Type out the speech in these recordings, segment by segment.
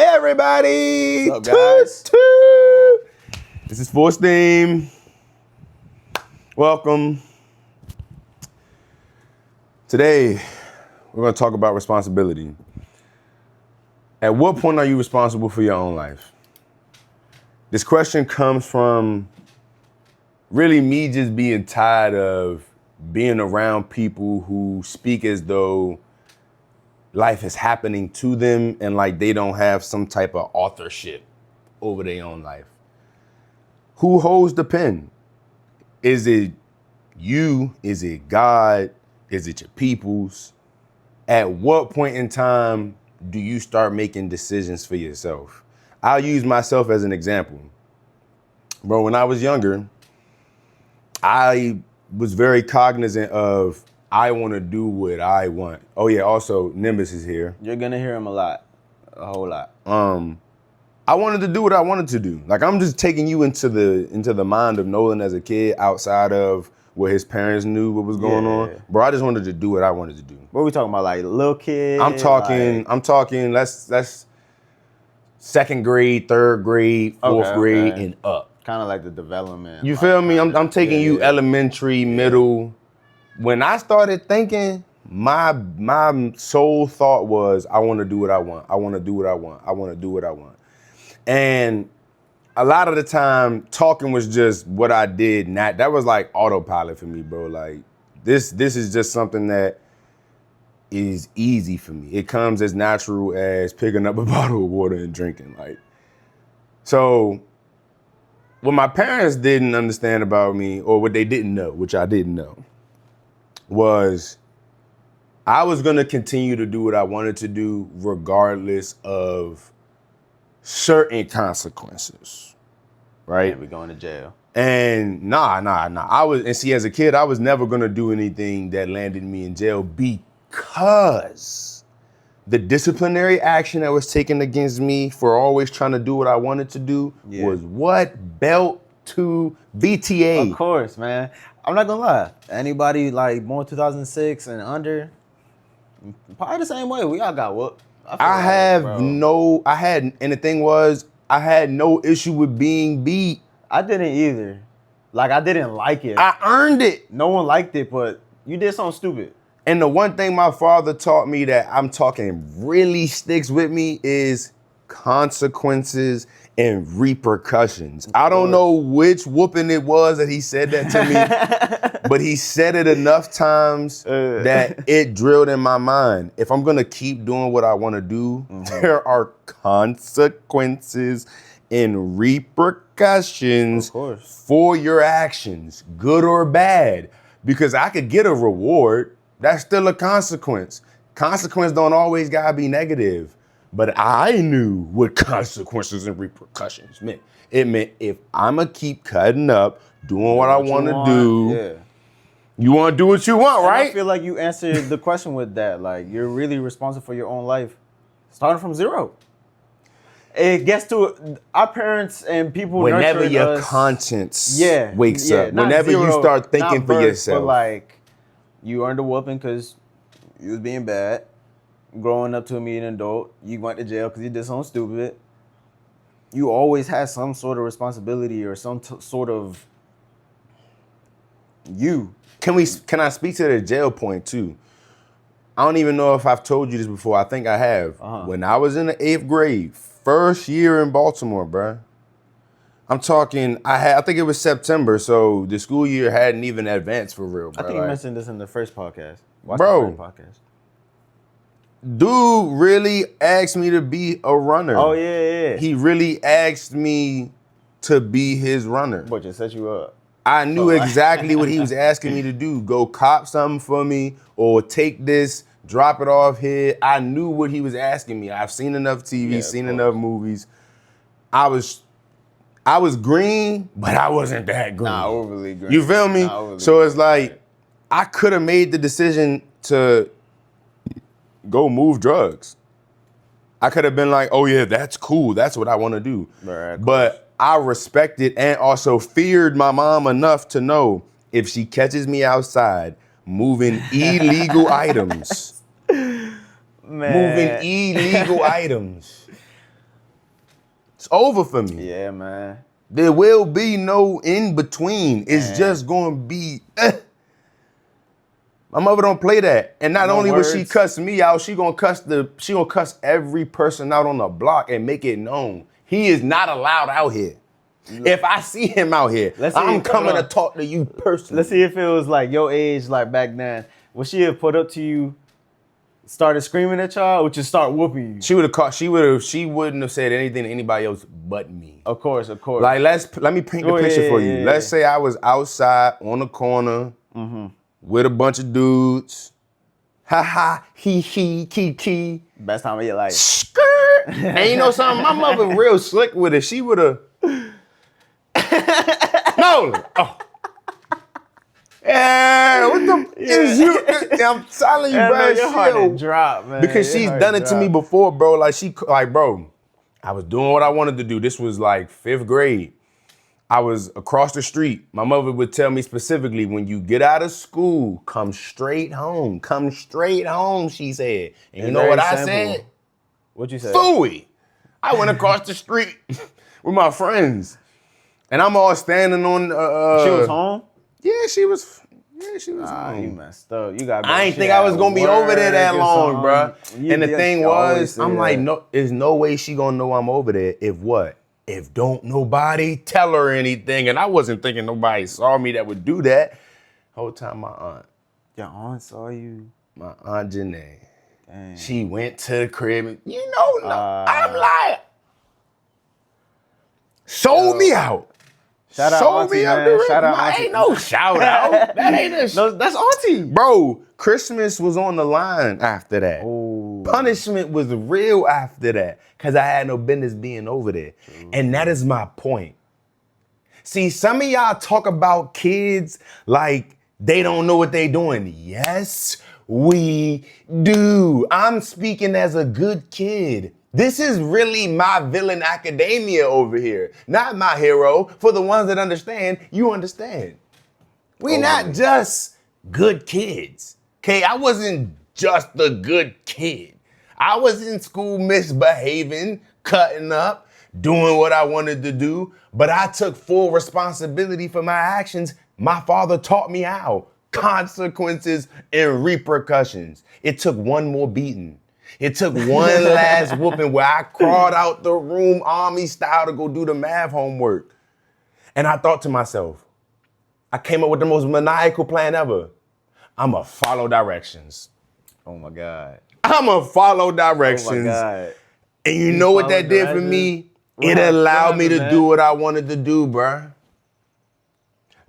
Hey everybody! What's up, guys? Toot. This is Full Steam. Welcome. Today, we're going to talk about responsibility. At what point are you responsible for your own life? This question comes from really me just being tired of being around people who speak as though life is happening to them and like they don't have some type of authorship over their own life. Who holds the pen? Is it you? Is it God? Is it your peoples? At what point in time do you start making decisions for yourself? I'll use myself as an example. Bro, when I was younger, I was very cognizant of I want to do what I want. Oh yeah, also Nimbus is here. You're gonna hear him a whole lot. I wanted to do what I wanted to do. Like I'm just taking you into the mind of Nolan as a kid outside of what his parents knew what was going on. Bro, I just wanted to do what I wanted to do. What are we talking about? Like little kid? I'm talking, let's second grade, third grade, fourth grade, and up. Kind of like the development. You feel me? I'm taking you elementary, middle. When I started thinking, my sole thought was, I want to do what I want. I want to do what I want. I want to do what I want. And a lot of the time, talking was just what I did. That was like autopilot for me, bro. Like this is just something that is easy for me. It comes as natural as picking up a bottle of water and drinking. Like, so what my parents didn't understand about me, or what they didn't know, which I didn't know, was I was gonna continue to do what I wanted to do regardless of certain consequences, right? We're going to jail. And nah. As a kid, I was never gonna do anything that landed me in jail because the disciplinary action that was taken against me for always trying to do what I wanted to do was what? Belt to VTA. Of course, man. I'm not gonna lie. Anybody like born 2006 and under, probably the same way. We all got whooped. I had no issue with being beat. I didn't either. Like, I didn't like it. I earned it. No one liked it, but you did something stupid. And the one thing my father taught me that I'm talking really sticks with me is consequences and repercussions. I don't know which whooping it was that he said that to me, but he said it enough times that it drilled in my mind. If I'm gonna keep doing what I wanna do, there are consequences and repercussions for your actions, good or bad. Because I could get a reward, that's still a consequence. Consequence don't always gotta be negative. But I knew what consequences and repercussions meant. It meant if I'ma keep cutting up, doing what I wanna do, you wanna do what you want, right? I feel like you answered the question with that. Like, you're really responsible for your own life, starting from zero. It gets to our parents and people. Whenever your conscience wakes up, not whenever zero, you start thinking for yourself. But like, you earned a whooping because you was being bad. Growing up to me an adult, you went to jail because you did something stupid. You always had some sort of responsibility or some sort of you. Can I speak to the jail point too? I don't even know if I've told you this before. I think I have. When I was in the 8th grade, first year in Baltimore, bruh. I'm talking, I think it was September, so the school year hadn't even advanced for real, bro. I think you mentioned this in the first podcast. Watch the first podcast. Dude really asked me to be a runner. Oh, yeah. He really asked me to be his runner. But just set you up. I knew exactly what he was asking me to do. Go cop something for me or take this, drop it off here. I knew what he was asking me. I've seen enough TV, seen enough movies. I was green, but I wasn't that green. Not overly green. You feel me? So it's like, I could have made the decision to go move drugs. I could have been like, oh yeah, that's cool. That's what I want to do. Right, but I respected and also feared my mom enough to know if she catches me outside moving illegal items, It's over for me. Yeah, man. There will be no in between. It's just going to be. My mother don't play that. And not No only will she words. cuss me out, she gonna cuss every person out on the block and make it known. He is not allowed out here. If I see him out here, Let's see, I'm coming hold to talk to you personally. Let's see if it was like your age, like back then. Would she have put up to you, started screaming at y'all, or would you start whooping you? She wouldn't have said anything to anybody else but me. Of course. Like let me paint the picture for you. Let's say I was outside on the corner with a bunch of dudes. Ha ha, he, key. Best time of your life. Skirt. And you know something? My mother real slick with it. She would have. No. Oh. Yeah, what the is you? I'm telling you, bro. Your heart would drop, man. Because she's done it to me before, bro. Bro, I was doing what I wanted to do. This was like 5th grade. I was across the street. My mother would tell me specifically, when you get out of school, come straight home. Come straight home, she said. And you know what I said? What'd you say? Phooey. I went across the street with my friends. And I'm all standing on... She was home? Yeah, she was home. You messed up. You got. I ain't think I was gonna be over there that long, bro. And the thing was, I'm like, no, there's no way she gonna know I'm over there. If what? If don't nobody tell her anything. And I wasn't thinking nobody saw me that would do that. Whole time Your aunt saw you. my aunt Janae, Dang. she went to the crib and, I'm like, sold me out. Shout out Sold auntie, me out man. the Shout out rip. auntie. Ain't no shout out. That ain't a No, that's auntie. Bro, Christmas was on the line after that. Oh. Punishment was real after that because I had no business being over there. And that is my point. See, some of y'all talk about kids like they don't know what they doing. Yes, we do. I'm speaking as a good kid. This is really my villain academia over here, not my hero. For the ones that understand, you understand. We not just good kids. Okay, I wasn't just the good kid. I was in school misbehaving, cutting up, doing what I wanted to do, but I took full responsibility for my actions. My father taught me how. Consequences and repercussions. It took one more beating. It took one last whooping where I crawled out the room army style to go do the math homework. And I thought to myself, I came up with the most maniacal plan ever. I'ma follow directions. Oh my God. I'ma follow directions. Oh my God. And you know what that did for me? It allowed me to do what I wanted to do, bruh.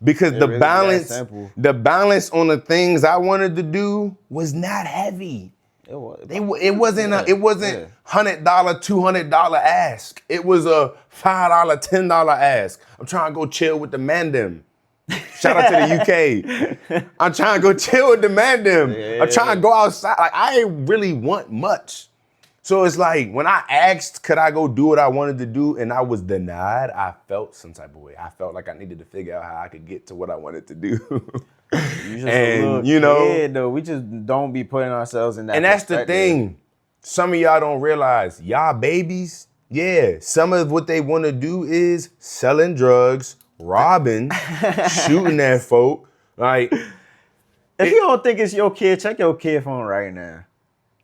Because the really balance, that simple. the balance on the things I wanted to do was not heavy. It wasn't $100, $200 ask. It was a $5, $10 ask. I'm trying to go chill with the Mandem. Shout out to the UK. I'm trying to go chill with the Mandem. I'm trying to go outside. Like, I ain't really want much. So it's like, when I asked, could I go do what I wanted to do, and I was denied, I felt some type of way. I felt like I needed to figure out how I could get to what I wanted to do. You just And, a little you know- kid, though. We just don't be putting ourselves in that. And that's the perspective. thing. Some of y'all don't realize, y'all babies, yeah, some of what they want to do is selling drugs, robbing, shooting at folk. Like, If you don't think it's your kid, check your kid phone right now.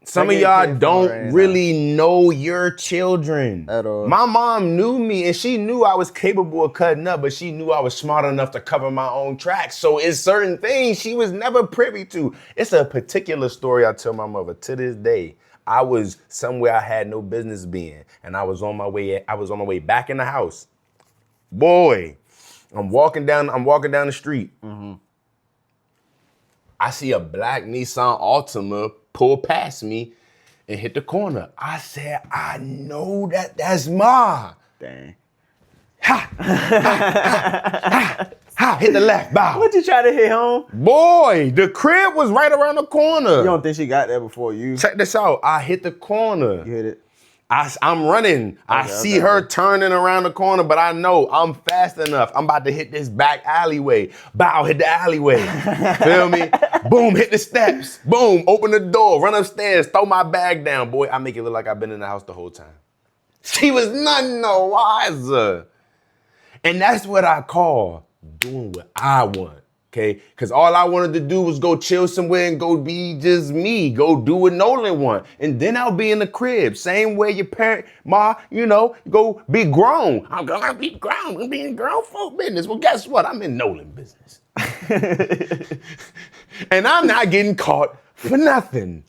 some of Check your y'all kid phone don't right now. really know your children. At all. My mom knew me, and she knew I was capable of cutting up, but she knew I was smart enough to cover my own tracks. So it's certain things she was never privy to. It's a particular story I tell my mother to this day. I was somewhere I had no business being, and I was on my way back in the house. Boy, I'm walking down the street. I see a black Nissan Altima pull past me and hit the corner. I said, I know that's Ma. Dang. Hit the left, bow. What you try to hit home? Boy, the crib was right around the corner. You don't think she got there before you? Check this out. I hit the corner. You hit it. I'm running. I see her turning around the corner, but I know I'm fast enough. I'm about to hit this back alleyway. Bow, hit the alleyway. Feel me? Boom, hit the steps. Boom, open the door, run upstairs, throw my bag down. Boy, I make it look like I've been in the house the whole time. She was none the wiser. And that's what I call doing what I want, okay? Because all I wanted to do was go chill somewhere and go be just me. Go do what Nolan want. And then I'll be in the crib. Same way your parent, go be grown. I'm gonna be grown. I'm being grown folk business. Well, guess what? I'm in Nolan business. And I'm not getting caught for nothing.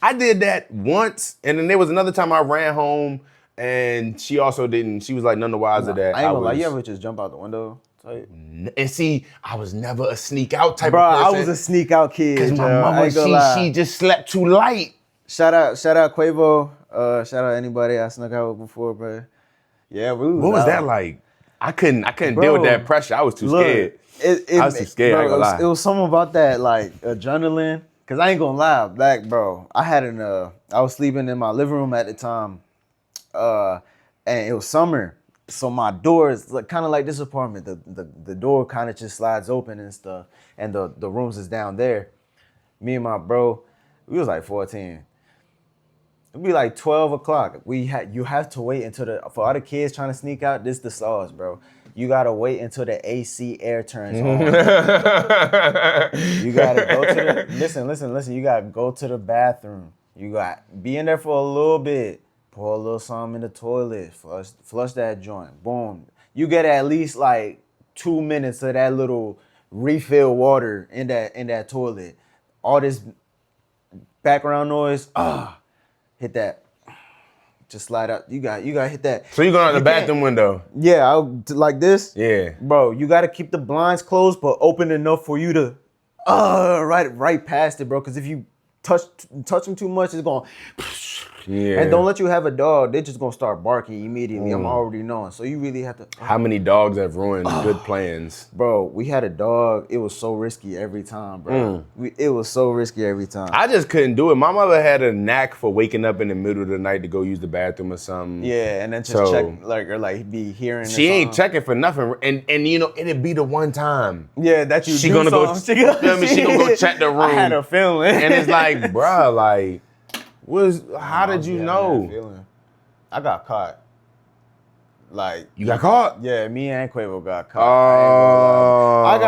I did that once, and then there was another time I ran home, and she also didn't. She was like none the wiser that I ain't gonna lie, you ever just jump out the window? Type? And see, I was never a sneak out type Bro, of person. I was a sneak out kid. Because my I mama, ain't gonna lie. she just slept too light. Shout out Quavo. Shout out anybody I snuck out with before, bro. Yeah, we was What was out. that like? I couldn't Bro, deal with that pressure. I was too scared. I was too scared, Bro, I ain't gonna lie. It was something about that, like adrenaline. Cause I ain't gonna lie, bro. I was sleeping in my living room at the time, and it was summer, so my door is like, kind of like this apartment. The door kind of just slides open and stuff, and the rooms is down there. Me and my bro, we was like 14. It'd be like 12 o'clock. You have to wait until for all the kids trying to sneak out. This the sauce, bro. You gotta wait until the AC air turns on. You gotta go to the listen. You gotta go to the bathroom. You got be in there for a little bit. Pour a little something in the toilet. Flush that joint. Boom. You get at least like 2 minutes of that little refill water in that toilet. All this background noise. Hit that. Just slide out. You got hit that. So you going out the bathroom window? Yeah, like this. Yeah. Bro, you gotta keep the blinds closed, but open enough for you to right past it, bro. Cause if you touch them too much, it's gonna. Yeah. And don't let you have a dog. They're just gonna start barking immediately. I'm already knowing. So you really have to. How many dogs have ruined good plans? Bro, we had a dog. It was so risky every time, bro. It was so risky every time. I just couldn't do it. My mother had a knack for waking up in the middle of the night to go use the bathroom or something. Yeah, and then just So- check or be hearing. She ain't check. checking for nothing, and it'd be the one time. Yeah, that you She do gonna go- something. you feel me? She gonna go check the room. I had a feeling, And it's like, bruh, like, how did you know? I got caught. Like You got caught? yeah, me and Quavo got caught. I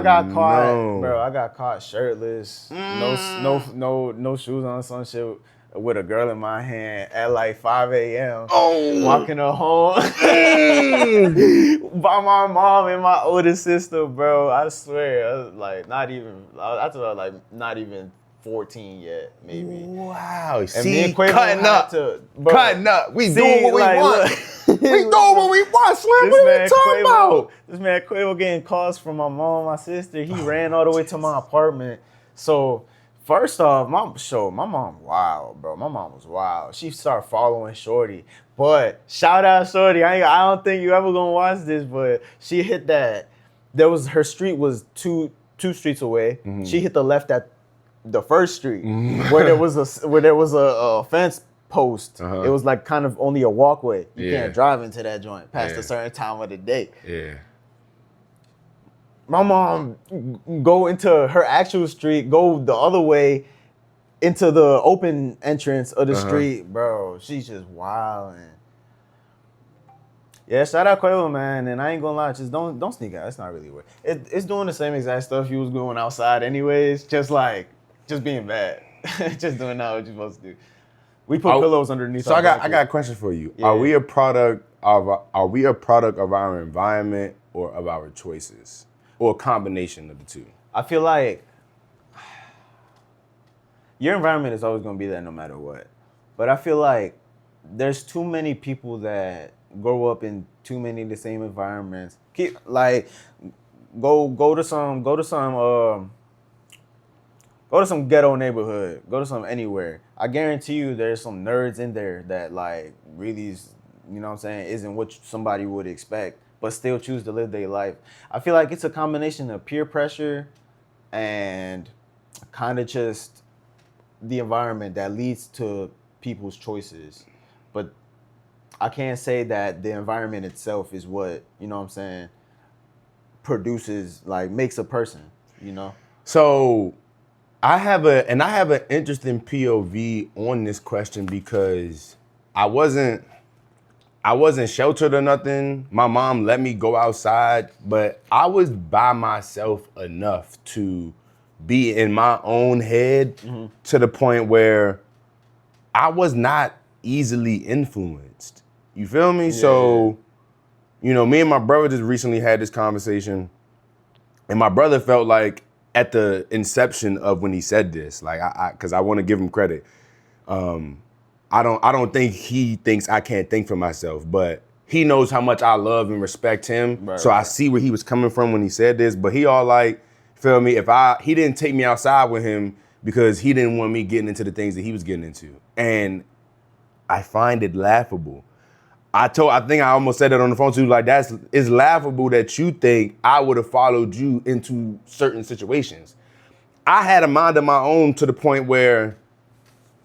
got caught, no. bro. I got caught shirtless, no shoes on, some shit with a girl in my hand at like 5 a.m. Walking her home by my mom and my older sister, bro. I swear, I was like not even 14 yet, maybe. Wow. And See, me and Quavo cutting had up. Cutting up. We See, doing what we like, want. look. We doing what we want, Slim. What are we talking about? This man Quavo getting calls from my mom and my sister. He ran all the way to my apartment. So first off, my mom wild, bro. My mom was wild. She started following Shorty. But shout out Shorty. I don't think you ever gonna watch this, but she hit that. Her street was two streets away. Mm-hmm. She hit the left at the first street where there was a fence post. It was like kind of only a walkway. You Yeah. can't drive into that joint past Yeah. a certain time of the day. Yeah. My mom go into her actual street, go the other way into the open entrance of the street, bro. She's just wilding. Yeah, shout out Quavo, man. And I ain't gonna lie, just don't sneak out. It's not really worth it. It's doing the same exact stuff you was doing outside anyways. Just being bad. Just doing not what you're supposed to do. We put pillows underneath. So our I got blankets. a question for you. Yeah. Are we a product of our environment or of our choices? Or a combination of the two? I feel like your environment is always going to be there no matter what. But I feel like there's too many people that grow up in too many of the same environments. Go to some ghetto neighborhood. Go to some anywhere. I guarantee you there's some nerds in there that like really is, you know what I'm saying, isn't what somebody would expect, but still choose to live their life. I feel like it's a combination of peer pressure and kind of just the environment that leads to people's choices. But I can't say that the environment itself is what, you know what I'm saying, produces, like makes a person, you know? So I have an interesting POV on this question because I wasn't I wasn't sheltered or nothing. My mom let me go outside, but I was by myself enough to be in my own head to the point where I was not easily influenced. You feel me? So, you know, me and my brother just recently had this conversation, and my brother felt like at the inception of when he said this, like because I want to give him credit. I don't think he thinks I can't think for myself, but he knows how much I love and respect him. Right, so I see where he was coming from when he said this, but he all like, feel me? He didn't take me outside with him because he didn't want me getting into the things that he was getting into. And I find it laughable. I think I almost said it on the phone too, like it's laughable that you think I would have followed you into certain situations. I had a mind of my own to the point where,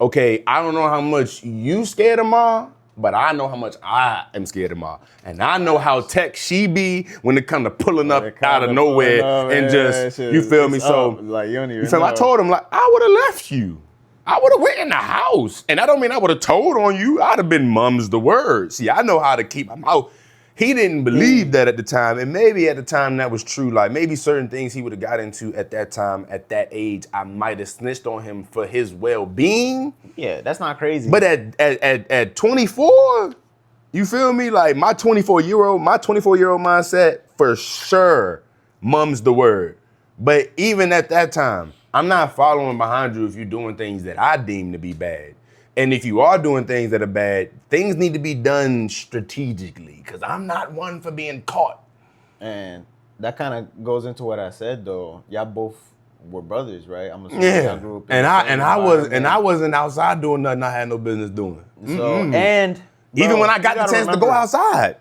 okay, I don't know how much you scared of Ma, but I know how much I am scared of Ma. And I know how tech she be when it comes to pulling up out of nowhere and just, you feel me? So, like, you don't even feel me? I told him, like, I would have left you. I would have went in the house. And I don't mean I would have told on you. I'd have been mum's the word. See, I know how to keep my mouth. He didn't believe that at the time, and maybe at the time that was true. Like maybe certain things he would have got into at that time, at that age, I might have snitched on him for his well-being. Yeah, that's not crazy. But at 24, you feel me? Like my 24-year-old mindset, for sure, mum's the word. But even at that time, I'm not following behind you if you're doing things that I deem to be bad. And if you are doing things that are bad, things need to be done strategically, because I'm not one for being caught. And that kind of goes into what I said though. Y'all both were brothers, right? I'm assuming Yeah. y'all grew up in And the same environment. I wasn't outside doing nothing I had no business doing. So and bro, even when I got you the gotta chance to go remember- outside.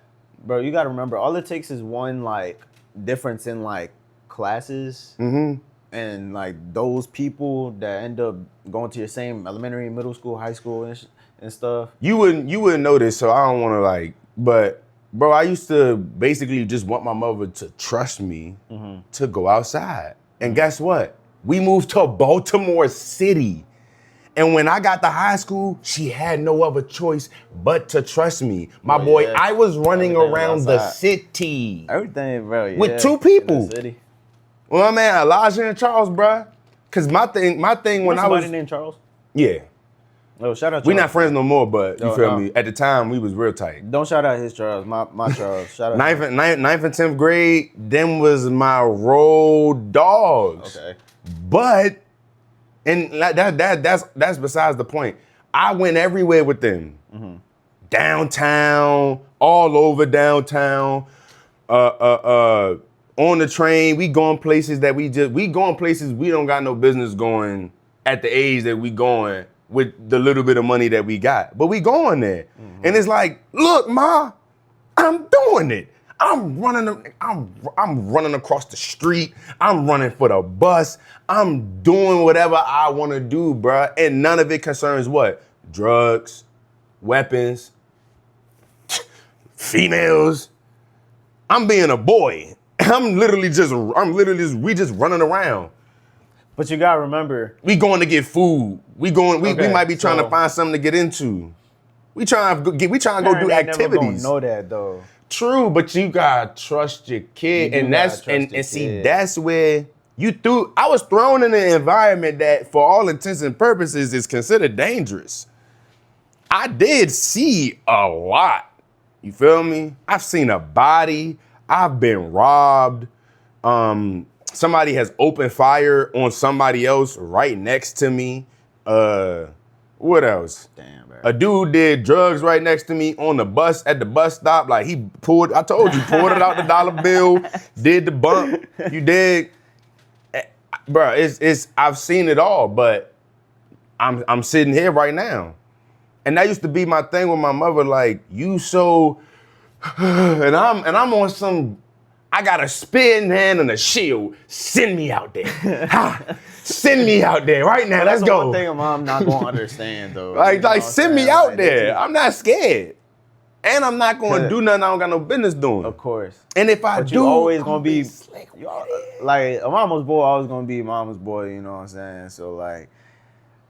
Bro, you gotta remember, all it takes is one like difference in like classes. And like those people that end up going to your same elementary, middle school, high school and stuff. You wouldn't know this, so I don't want to like, but bro, I used to basically just want my mother to trust me to go outside. And guess what? We moved to Baltimore City. And when I got to high school, she had no other choice but to trust me. My boy, yeah. I was running Everything was around the outside. city. Everything, bro. Yeah, With two in people. the city. Well, my man, Elijah and Charles, bruh. Cause my thing when I was, named Charles. yeah, Oh, shout out. we Charles. not friends no more, but you No, feel no. me? At the time, we was real tight. Don't shout out his Charles. My Charles. Shout out. Ninth and 10th grade, them was my road dogs. Okay. But, and that's besides the point. I went everywhere with them. Downtown, all over downtown, on the train, we going places that we going places we don't got no business going at the age that we going with the little bit of money that we got. But we going there. And it's like, look, Ma, I'm doing it. I'm running across the street. I'm running for the bus. I'm doing whatever I want to do, bruh. And none of it concerns what? Drugs, weapons, females. I'm being a boy. We just running around. But you gotta remember, We going to get food. We Okay, might be trying to so- find something to get into. We trying to go do parent ain't never activities. gonna know that though. True, but you gotta trust your kid, You do and that's gotta trust and your see kid. that's where I was thrown in an environment that, for all intents and purposes, is considered dangerous. I did see a lot. You feel me? I've seen a body. I've been robbed. Somebody has opened fire on somebody else right next to me. What else? Damn, bro. A dude did drugs right next to me on the bus at the bus stop. Like pulled it out the dollar bill, did the bump. You did, bro. I've seen it all, but I'm sitting here right now, and that used to be my thing with my mother. Like you so, and I'm on some. I got a spear in hand and a shield. Send me out there. Ha! Send me out there right now. That's Let's the go. one thing a mom not gonna understand though. Like, You know what I'm send me saying? out Like, there. I'm not scared. And I'm not going to do nothing I don't got no business doing. Of course. And if I But do, you always I'm gonna be slick you with al- it. like a mama's boy, always gonna be mama's boy, you know what I'm saying? So like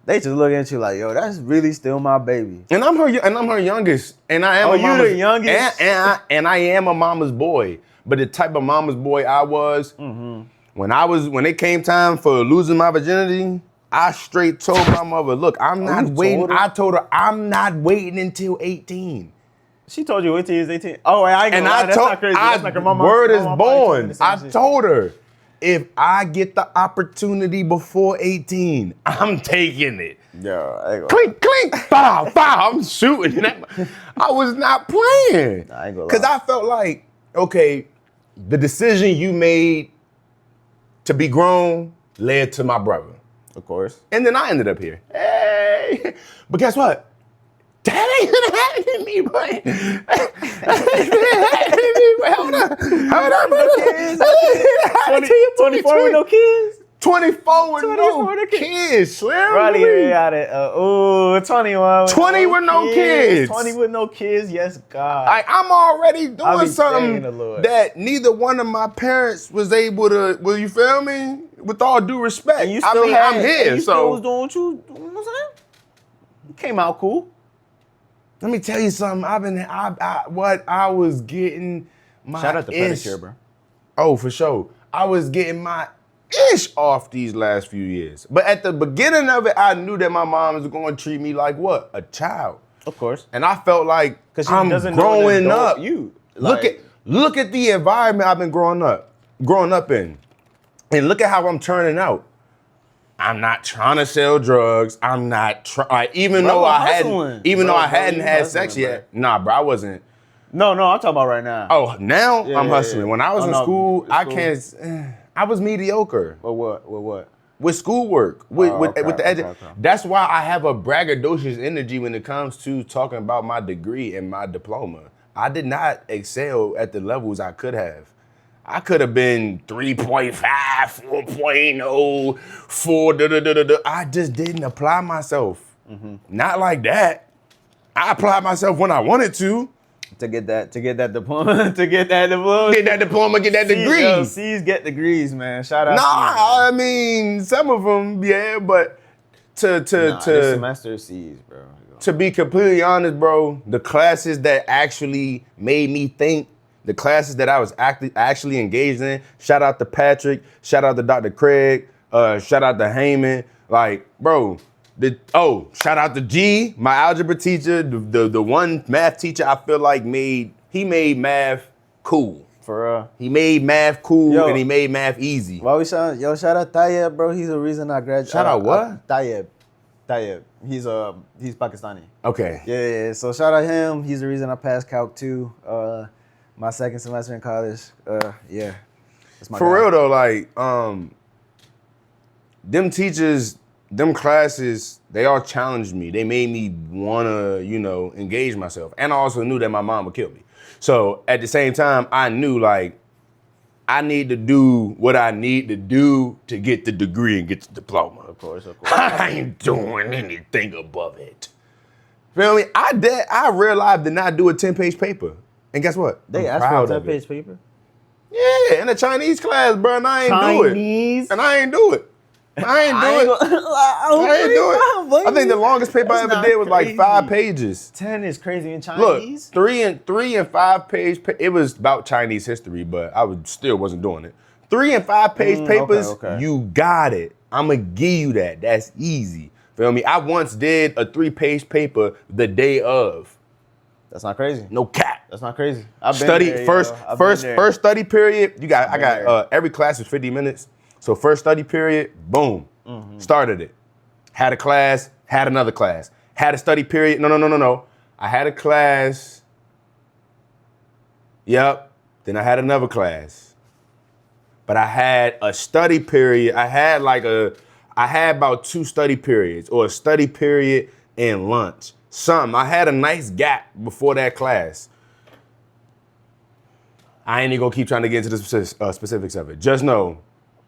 They just looking at you like, yo, that's really still my baby. And I'm her youngest, and I am. Oh, a you mama's, the youngest? and I am a mama's boy. But the type of mama's boy I was, when it came time for losing my virginity, I straight told my mother, look, I'm not you waiting. told her? I told her I'm not waiting until 18. She told you wait till he was 18. Oh, I ain't gonna lie, that's not crazy. That's like her mama. word my is mama probably told me born. the same I shit. told her, if I get the opportunity before 18, I'm taking it. Yo, I ain't gonna Clink, clink, bow, bow. I'm shooting. I was not playing. I ain't gonna Because lie. I felt like, okay, the decision you made to be grown led to my brother. Of course. And then I ended up here. Hey. But guess what? That ain't gonna happen to me, boy. Hold on, brother. 24 with no kids? 24 with 24 no with no kids, Slim. Riley got it. 21. 20 with no kids. 20 with no kids, yes, God. I'm already I doing be thanking the something Lord. that neither one of my parents was able to, will you feel me? With all due respect. And you still I'm here, and you still was so doing what you know what I'm saying? You came out cool. let me tell you something. I was getting my Shout out to ish. Pedicure, bro. Oh, for sure. I was getting my ish off these last few years. But at the beginning of it, I knew that my mom was going to treat me like what? A child. Of course. And I felt like Because she I'm doesn't know an growing adult up. you. Look at the environment I've been growing up in. And look at how I'm turning out. I'm not trying to sell drugs. I'm not trying, even Bro, though I hustling. hadn't, even though Bro, I hadn't you had hustling, sex yet. Nah, bro, I wasn't. No, I'm talking about right now. Oh, now Yeah, I'm yeah, hustling. yeah. When I was Oh, in no, school, I school. can't. I was mediocre Or what? with schoolwork, with okay, with the okay. That's why I have a braggadocious energy when it comes to talking about my degree and my diploma. I did not excel at the levels I could have. I could have been 3.5, 4.0, 4, I just didn't apply myself. Not like that. I applied myself when I wanted to. To get that diploma, to get that diploma. Get that diploma, get that degree. Yo, C's get degrees, man. Shout out. Nah, I mean, some of them, yeah, but This semester is C's, bro. to be completely honest, bro, the classes that actually made me think, the classes that I was actually engaged in, shout out to Patrick, shout out to Dr. Craig, shout out to Heyman, like, bro, shout out to G, my algebra teacher, the one math teacher I feel like made math cool. For He made math cool Yo. and he made math easy. why we shout out Tayyeb, bro. He's the reason I graduated. Shout out what? Tayyeb. He's Pakistani. Okay. Yeah. So shout out him. He's the reason I passed Calc 2. My second semester in college. Yeah. That's my For guy. real though, like, them teachers, them classes, they all challenged me. They made me wanna, engage myself. And I also knew that my mom would kill me. So at the same time, I knew like I need to do what I need to do to get the degree and get the diploma. Of course. I ain't doing anything above it. Feel me? I realized did not do a 10-page paper. And guess what? They I'm asked for a proud of it. 10-page paper. Yeah, in a Chinese class, bro, and I ain't do it. Chinese? And I ain't do it. I ain't do it. I ain't do it. I think the longest paper I That's ever not did was like crazy. 5 pages. 10 is crazy in Look, Chinese. 3 and 5 page. It was about Chinese history, but I still wasn't doing it. 3 and 5 page papers. okay. You got it. I'ma give you that. That's easy. Feel me? I once did a 3-page paper the day of. That's not crazy. No cap. That's not crazy. I've been Study there, first yo. I've been there. first study period. I been got there. every class is 50 minutes. So first study period, boom. Started it. Had a class, had another class. Had a study period. No. I had a class. Yep. Then I had another class. But I had a study period. I had about 2 study periods or a study period and lunch. I had a nice gap before that class. I ain't even gonna keep trying to get into the specifics of it. Just know,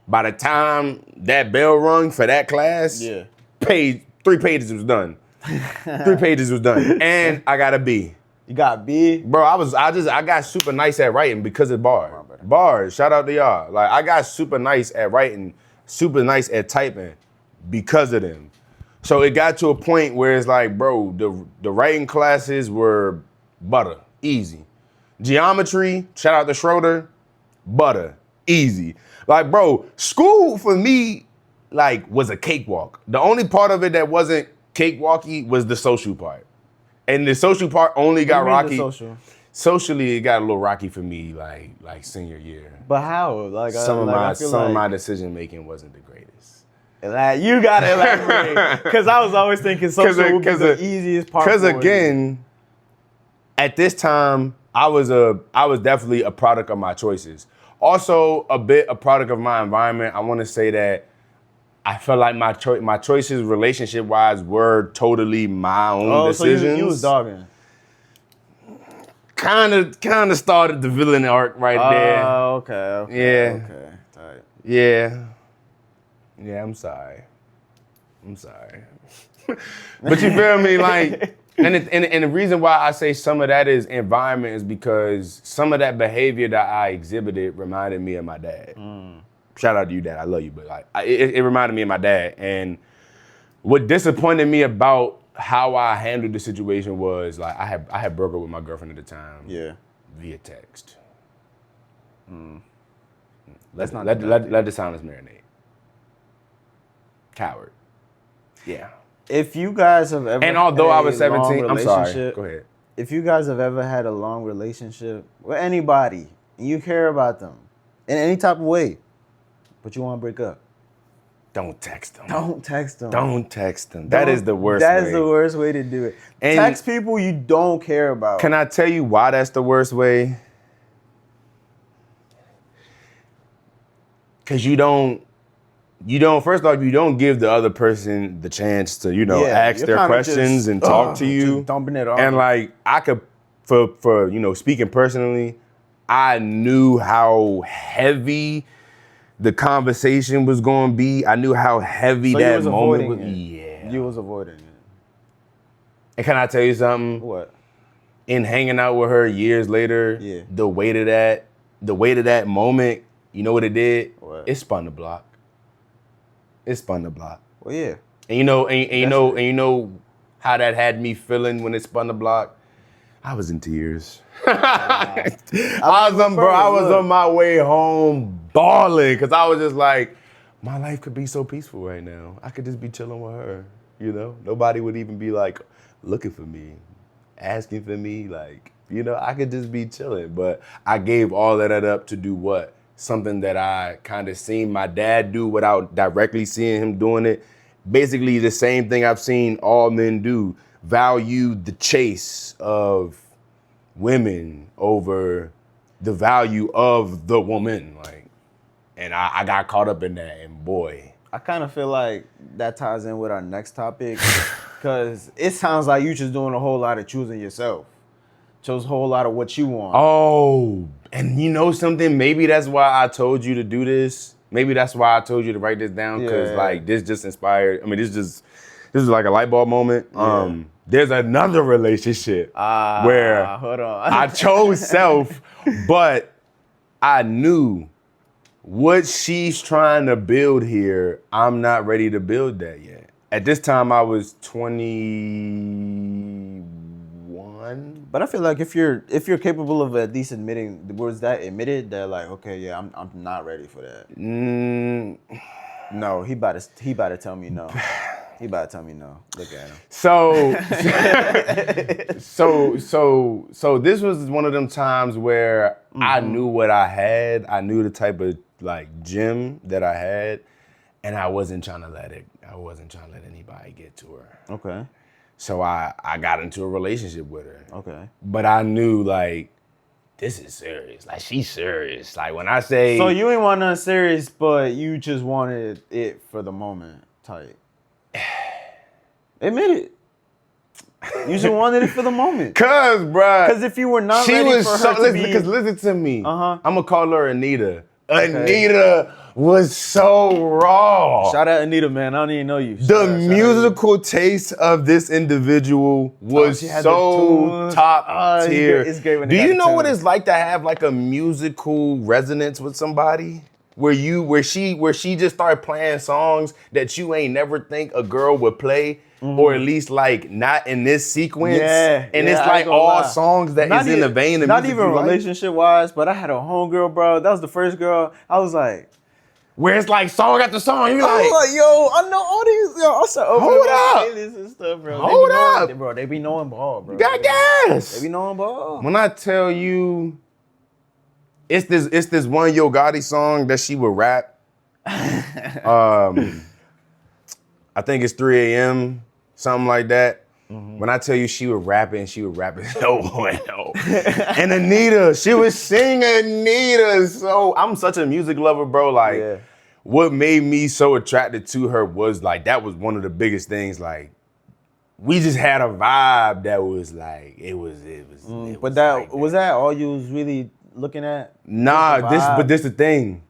by the time that bell rung for that class, Yeah. 3 pages was done. 3 pages was done, and I got a B. You got B. Bro, I got super nice at writing because of bars. Bars, shout out to y'all. Like I got super nice at writing, super nice at typing because of them. So it got to a point where it's like, bro, the writing classes were butter, easy. Geometry, shout out to Schroeder, butter, easy. Like, bro, school for me, like, was a cakewalk. The only part of it that wasn't cakewalky was the social part. And the social part only got rocky. Socially, it got a little rocky for me, like senior year. But how? Like some of my decision making wasn't the greatest. Like, you gotta elaborate, because I was always thinking social would be the easiest part. Because again, at this time, I was definitely a product of my choices. Also, a product of my environment. I want to say that I felt like my choices, relationship wise, were totally my own decisions. So you was dogging. Kind of started the villain arc right there. Oh, okay. Yeah. Okay. Tight. Yeah. Yeah, I'm sorry. But you feel me? Like, and the reason why I say some of that is environment is because some of that behavior that I exhibited reminded me of my dad. Shout out to you, Dad. I love you, but like, it reminded me of my dad. And what disappointed me about how I handled the situation was like I had broke up with my girlfriend at the time. Yeah. Via text. That's not let the silence marinate. Coward. Yeah. If you guys have ever and although I was 17, I'm sorry. Go ahead. If you guys have ever had a long relationship with anybody and you care about them in any type of way, but you want to break up, don't text them. Don't text them. Don't text them. That is the worst way. That is the worst way to do it. And text people you don't care about. Can I tell you why that's the worst way? Because you don't, first off, you don't give the other person the chance to, ask their questions and talk to you. Just dumping it on. And like, I could, for speaking personally, I knew how heavy the conversation was going to be. I knew how heavy that moment was. Yeah. You was avoiding it. And can I tell you something? What? In hanging out with her years later, the weight of that moment, you know what it did? What? It spun the block. Well, yeah. And you know how that had me feeling when it spun the block? I was in tears. I was on my way home bawling because I was just like, my life could be so peaceful right now. I could just be chilling with her, Nobody would even be like looking for me, asking for me, like, I could just be chilling. But I gave all of that up to do what? Something that I kind of seen my dad do without directly seeing him doing it. Basically the same thing I've seen all men do. Value the chase of women over the value of the woman. Like, and I got caught up in that, and boy. I kind of feel like that ties in with our next topic because it sounds like you just doing a whole lot of choosing yourself. Chose a whole lot of what you want. Oh, and you know something? Maybe that's why I told you to do this. Maybe that's why I told you to write this down, because like this just inspired. I mean, this is like a light bulb moment. Yeah. There's another relationship where hold on. I chose self, but I knew what she's trying to build here, I'm not ready to build that yet. At this time, I was 21. But I feel like if you're capable of at least admitting the words that admitted that, like, okay, yeah, I'm not ready for that. No, he about to tell me no. He about to tell me no. Look at him. So this was one of them times where I knew what I had. I knew the type of like gem that I had, and I wasn't trying to let anybody get to her. Okay. So I got into a relationship with her. Okay. But I knew like this is serious. Like she's serious. Like when I say so you ain't want nothing serious, but you just wanted it for the moment type. Admit it. You just wanted it for the moment. Cause if you were not ready for her to be... Because listen to me. Uh-huh. I'm gonna call her Anita. Okay. Anita was so raw. Shout out Anita, man. I don't even know you. The musical taste of this individual was so top tier. It's great when Do you know what it's like to have like a musical resonance with somebody? where she just started playing songs that you ain't never think a girl would play, or at least like not in this sequence. Yeah, and yeah, it's I like ain't gonna all lie. songs that is in the vein of not music even you like. relationship wise, but I had a homegirl, bro. That was the first girl. I was like, Where it's like song after song, you be I was like, like, yo, I know all these. Yo, I started opening Hold my up. playlists and stuff, bro. Hold they be knowing, up. bro. They be knowing ball, bro. got gas. They be knowing ball. When I tell you, it's this one Yo Gotti song that she would rap. I think it's 3 a.m. something like that. When I tell you she would rap it so well. And Anita, she would sing Anita. So I'm such a music lover, bro. Like, Yeah. what made me so attracted to her was like, that was one of the biggest things. Like, we just had a vibe that was like, it was But that like was that all you was really looking at? Nah, Just the vibe? this the thing.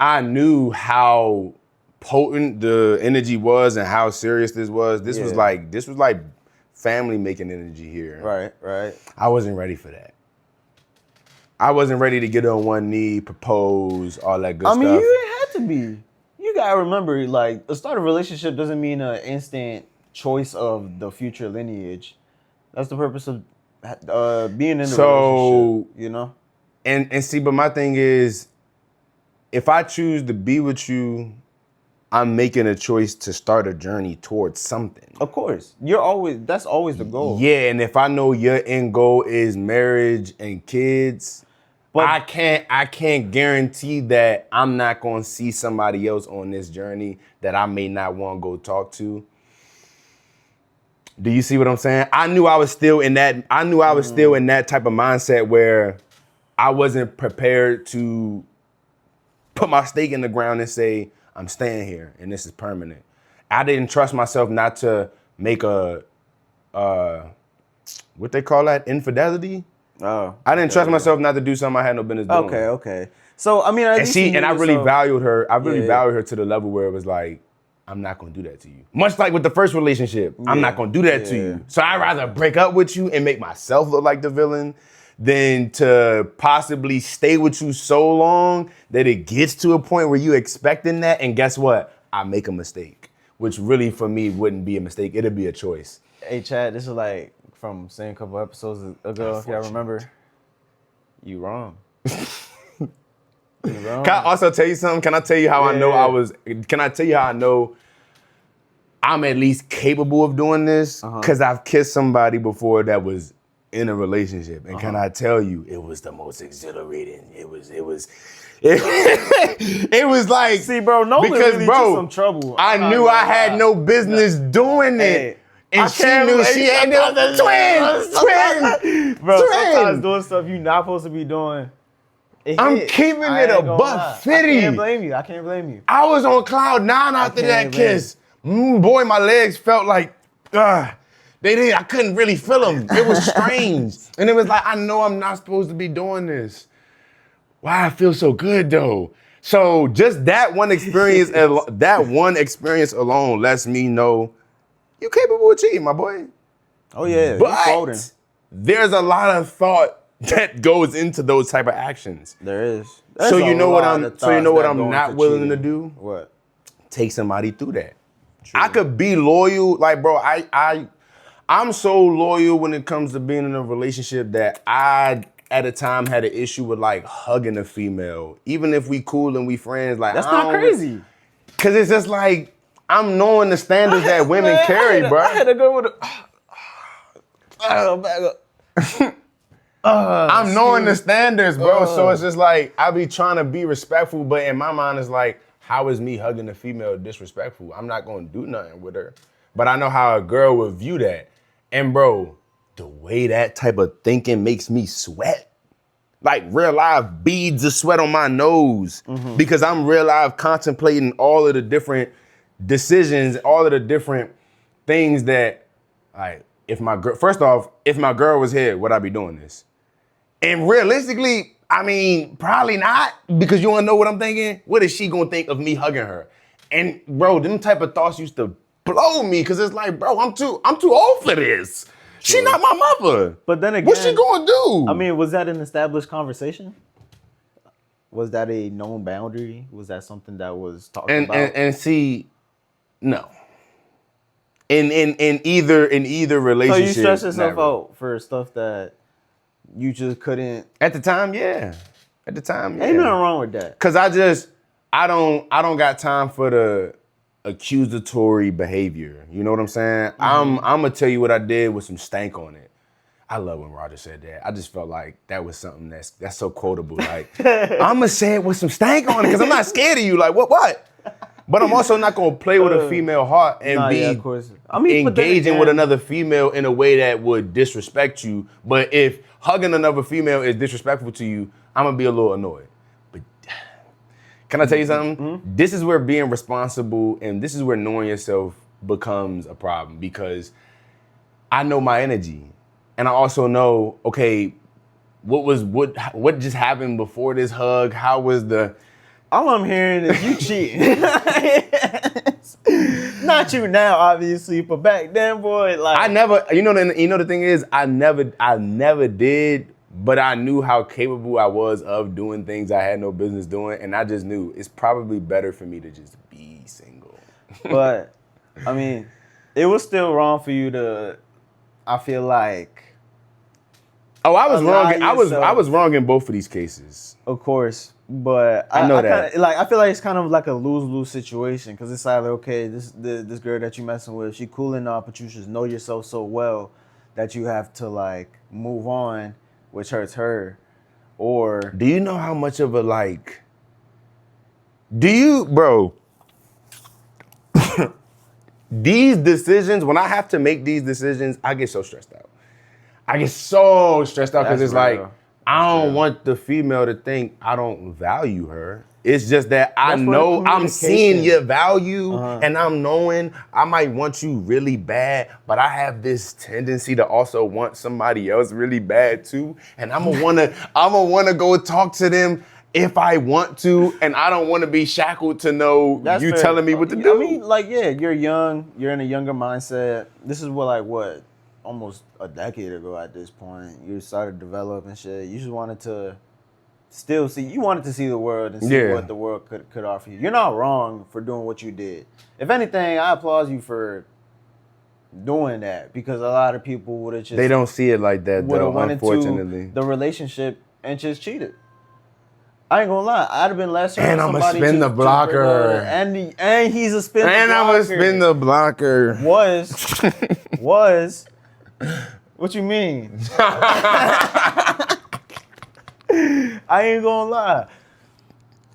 I knew how potent the energy was and how serious this was. This was like family making energy here. Right. I wasn't ready for that. I wasn't ready to get on one knee, propose, all that good I stuff. mean, you didn't have to be. You gotta remember, like, the start of a relationship doesn't mean an instant choice of the future lineage. That's the purpose of being in a relationship. You know. And see, but my thing is, if I choose to be with you, I'm making a choice to start a journey towards something. Of course, that's always the goal. Yeah, and if I know your end goal is marriage and kids, But- I can't guarantee that I'm not gonna see somebody else on this journey that I may not want to go talk to. Do you see what I'm saying? I knew I was still in that type of mindset where I wasn't prepared to put my stake in the ground and say, I'm staying here and this is permanent. I didn't trust myself not to make a what they call that? Infidelity? Oh, I didn't trust myself not to do something I had no business doing. Okay. So I mean, at least you knew And I really yourself. valued her. I really Yeah. valued her to the level where it was like, I'm not gonna do that to you. Much like with the first relationship, I'm not gonna do that to Yeah. you. So I'd rather break up with you and make myself look like the villain than to possibly stay with you so long that it gets to a point where you expecting that, and guess what? I make a mistake, which really for me wouldn't be a mistake. It'd be a choice. Hey, Chad, this is like from saying a couple episodes ago. If y'all remember, you wrong. You wrong. Can I also tell you something? Can I tell you how I know can I tell you how I know I'm at least capable of doing this? Because I've kissed somebody before that was in a relationship. And can I tell you, it was the most exhilarating. It was like, See, bro, Nolan because, really bro, took some trouble. I I'm not knew I gonna had lie. no business doing it. Hey, I and she can't knew believe she had no twin. Bro, sometimes Twin. doing stuff you're not supposed to be doing. I'm hit. keeping I it ain't a gonna buck lie. 50. I can't blame you. I was on cloud 9 after can't that blame kiss. Boy, my legs felt like, I couldn't really feel them. It was strange. And it was like, I know I'm not supposed to be doing this. Why I feel so good though? So just that one experience, alone lets me know you're capable of cheating, my boy. Oh yeah, you quoting. But there's a lot of thought that goes into those type of actions. There is. So you know what I'm going not willing to do? What? Take somebody through that. I could be loyal, like, bro, I'm so loyal when it comes to being in a relationship that I at a time had an issue with like hugging a female. Even if we cool and we friends, like That's I not don't- crazy. Cause it's just like I'm knowing the standards that women carry, bro. I had to go with a. I'm knowing the standards, bro. So it's just like I be trying to be respectful, but in my mind it's like, how is me hugging a female disrespectful? I'm not gonna do nothing with her. But I know how a girl would view that. And bro, the way that type of thinking makes me sweat. Like real life beads of sweat on my nose. Because I'm real life contemplating all of the different decisions, all of the different things that, like, if my girl was here, would I be doing this? And realistically, I mean, probably not, because you wanna know what I'm thinking? What is she gonna think of me hugging her? And bro, them type of thoughts used to blow me, because it's like, bro, I'm too old for this. She not my mother. But then again, What's she gonna do? I mean, was that an established conversation? Was that a known boundary? Was that something that was talked And about? and see, no. In either So relationship. you stress yourself never. out for stuff that you just couldn't. At the time, yeah. At the time, yeah. Ain't nothing wrong with that. Cause I don't got time for the accusatory behavior. You know what I'm saying? I'm gonna tell you what I did with some stank on it. I love when Roger said that. I just felt like that was something that's so quotable. Like, I'm gonna say it with some stank on it because I'm not scared of you. Like, what? But I'm also not gonna play with a female heart and Nah, be yeah, of course. I mean, but then engaging with again- another female in a way that would disrespect you. But if hugging another female is disrespectful to you, I'm gonna be a little annoyed. But can I tell you something? This is where being responsible and this is where knowing yourself becomes a problem because I know my energy. And I also know, okay, what just happened before this hug? How was the All I'm hearing is you cheating. Not you now, obviously, but back then, boy, like I never, the thing is, I never did, but I knew how capable I was of doing things I had no business doing, and I just knew it's probably better for me to just be single. But I mean, it was still wrong for you to. I feel like, Oh, I was Allow wrong. I yourself- was wrong in both of these cases. of course, but I know that. Kinda, like I feel like it's kind of like a lose-lose situation because it's either okay, this girl that you messing with, she cool enough, but you just know yourself so well that you have to like move on, which hurts her, or Do you know how much of a like? Do you, bro? These decisions, when I have to make these decisions, I get so stressed out. I get so stressed out because That's it's like real. I don't want the female to think I don't value her. It's just that I That's where know I'm seeing communication- your value and I'm knowing I might want you really bad, but I have this tendency to also want somebody else really bad too. And I'm gonna wanna go talk to them if I want to, and I don't want to be shackled to know That's you fair. telling me what to do. I mean, like, yeah, you're young, you're in a younger mindset. This is what, almost a decade ago at this point. You started developing shit. You just wanted to still see, you wanted to see the world and see Yeah. what the world could offer you. You're not wrong for doing what you did. If anything, I applaud you for doing that because a lot of people would have just They don't see it like that would though, have went unfortunately. into the relationship and just cheated. I ain't gonna lie, I'd have been less. And I'ma somebody spin the to blocker. and he's a spin. And the I'm blocker. gonna spin the blocker. Was. What you mean? I ain't gonna lie.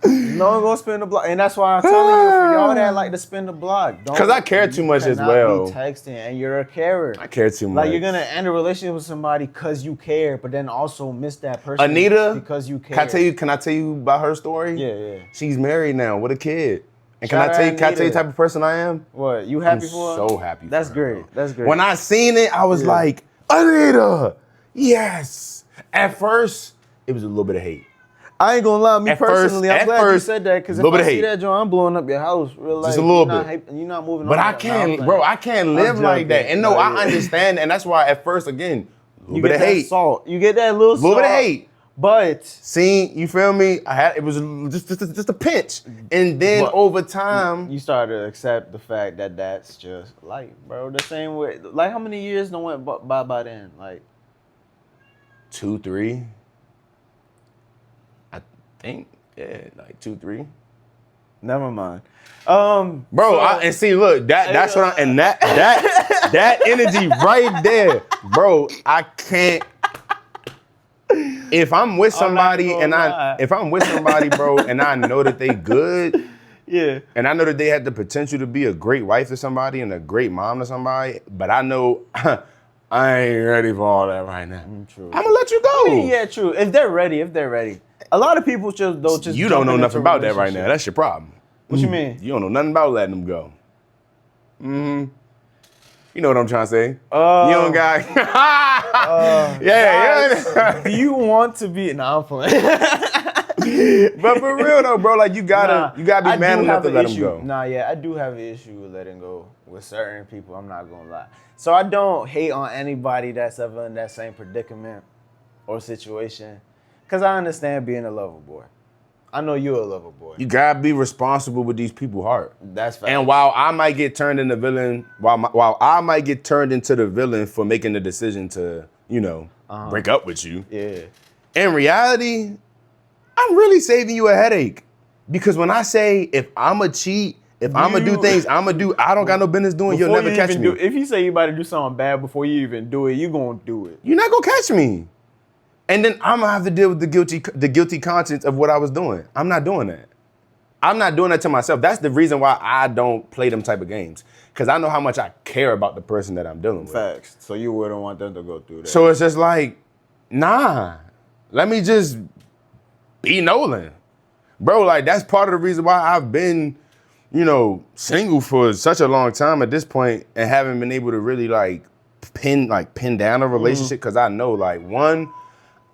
No one gonna spin the block, and that's why I'm telling you for y'all that like to spin the block. Don't- 'Cause I care too much as cannot well. Be texting, and you're a carer. I care too much. Like you're gonna end a relationship with somebody because you care, but then also miss that person. Anita, because you care. Can I tell you about her story? Yeah. She's married now with a kid. And Shout out can I tell you Anita. the type of person I am? What you happy I'm for? her? so happy. That's for her, great. bro. That's great. When I seen it, I was Yeah. like, Anita, yes. At first, it was a little bit of hate. I ain't gonna lie, me At personally, first- I'm at glad you first, said that because if little bit I of see hate. that joint, I'm blowing up your house real life. Just a little You're not bit. You're not moving But on. I can't, bro, I can't live like that. And no, I understand. And that's why at first, again, a You little bit get of that hate. salt. You get that little A little bit of salt, hate. But See, you feel me? It was just a pinch. And then But- over time, you start to accept the fact that that's just life, bro. The same way. Like how many years don't went by then? Like 2, 3. I think, yeah, like 2, 3. never mind. Bro, so- and see, look, that's what and that energy right there, bro. I can't. If I'm with I'm not somebody gonna lie. if I'm with somebody, bro, and I know that they good, yeah. and I know that they have the potential to be a great wife to somebody and a great mom to somebody, but I know I ain't ready for all that right now. True. I'm gonna let you go. Yeah, true. If they're ready. A lot of people just You don't know jump nothing into about that right relationship. now. That's your problem. What you mean? You don't know nothing about letting them go. You know what I'm trying to say. You don't got. yeah. Do you want to be? Nah, I'm playing. But for real though, bro, like you gotta I be man do enough have to an let issue. them go. Nah, yeah, I do have an issue with letting go with certain people. I'm not gonna lie. So I don't hate on anybody that's ever in that same predicament or situation, cause I understand being a lover boy. I know you're a lover boy. You gotta be responsible with these people's heart. That's fact. And while I might get turned into villain, while I might get turned into the villain for making the decision to, break up with you. Yeah. In reality, I'm really saving you a headache. Because when I say if I'ma cheat, if I'ma do things, I don't got no business doing, you'll never catch me. If you say you about to do something bad before you even do it, you gonna do it. You're not gonna catch me. And then I'm gonna have to deal with the guilty conscience of what I was doing. I'm not doing that. I'm not doing that to myself. That's the reason why I don't play them type of games. Because I know how much I care about the person that I'm dealing with. Facts. So you wouldn't want them to go through that. So it's just like, nah, let me just be Nolan. Bro, like that's part of the reason why I've been, single for such a long time at this point and haven't been able to really pin down a relationship. Because I know one,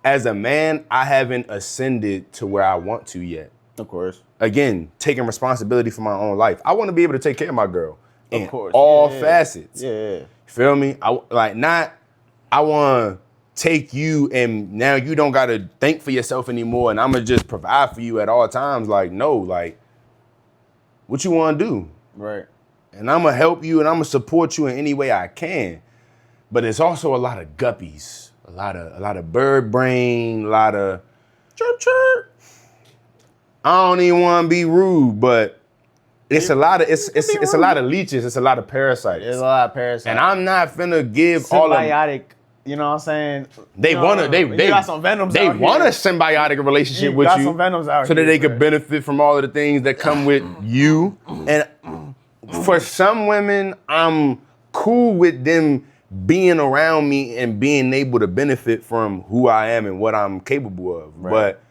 as a man, I haven't ascended to where I want to yet. Of course. Again, taking responsibility for my own life. I want to be able to take care of my girl in course. all facets. Yeah. You feel me? I want to take you and now you don't got to think for yourself anymore and I'm going to just provide for you at all times. No, what you want to do? Right. And I'm going to help you and I'm going to support you in any way I can. But it's also a lot of guppies, a lot of bird brain, a lot of chirp chirp. I don't even want to be rude, but it's a lot of it's a lot of leeches, it's a lot of parasites. There's a lot of parasites. And I'm not finna give all of symbiotic. You know what I'm saying? They you got some venoms. They out want here. a symbiotic relationship with got you, some venoms out so that here, they could man. benefit from all of the things that come with you. And for some women, I'm cool with them being around me and being able to benefit from who I am and what I'm capable of. Right. But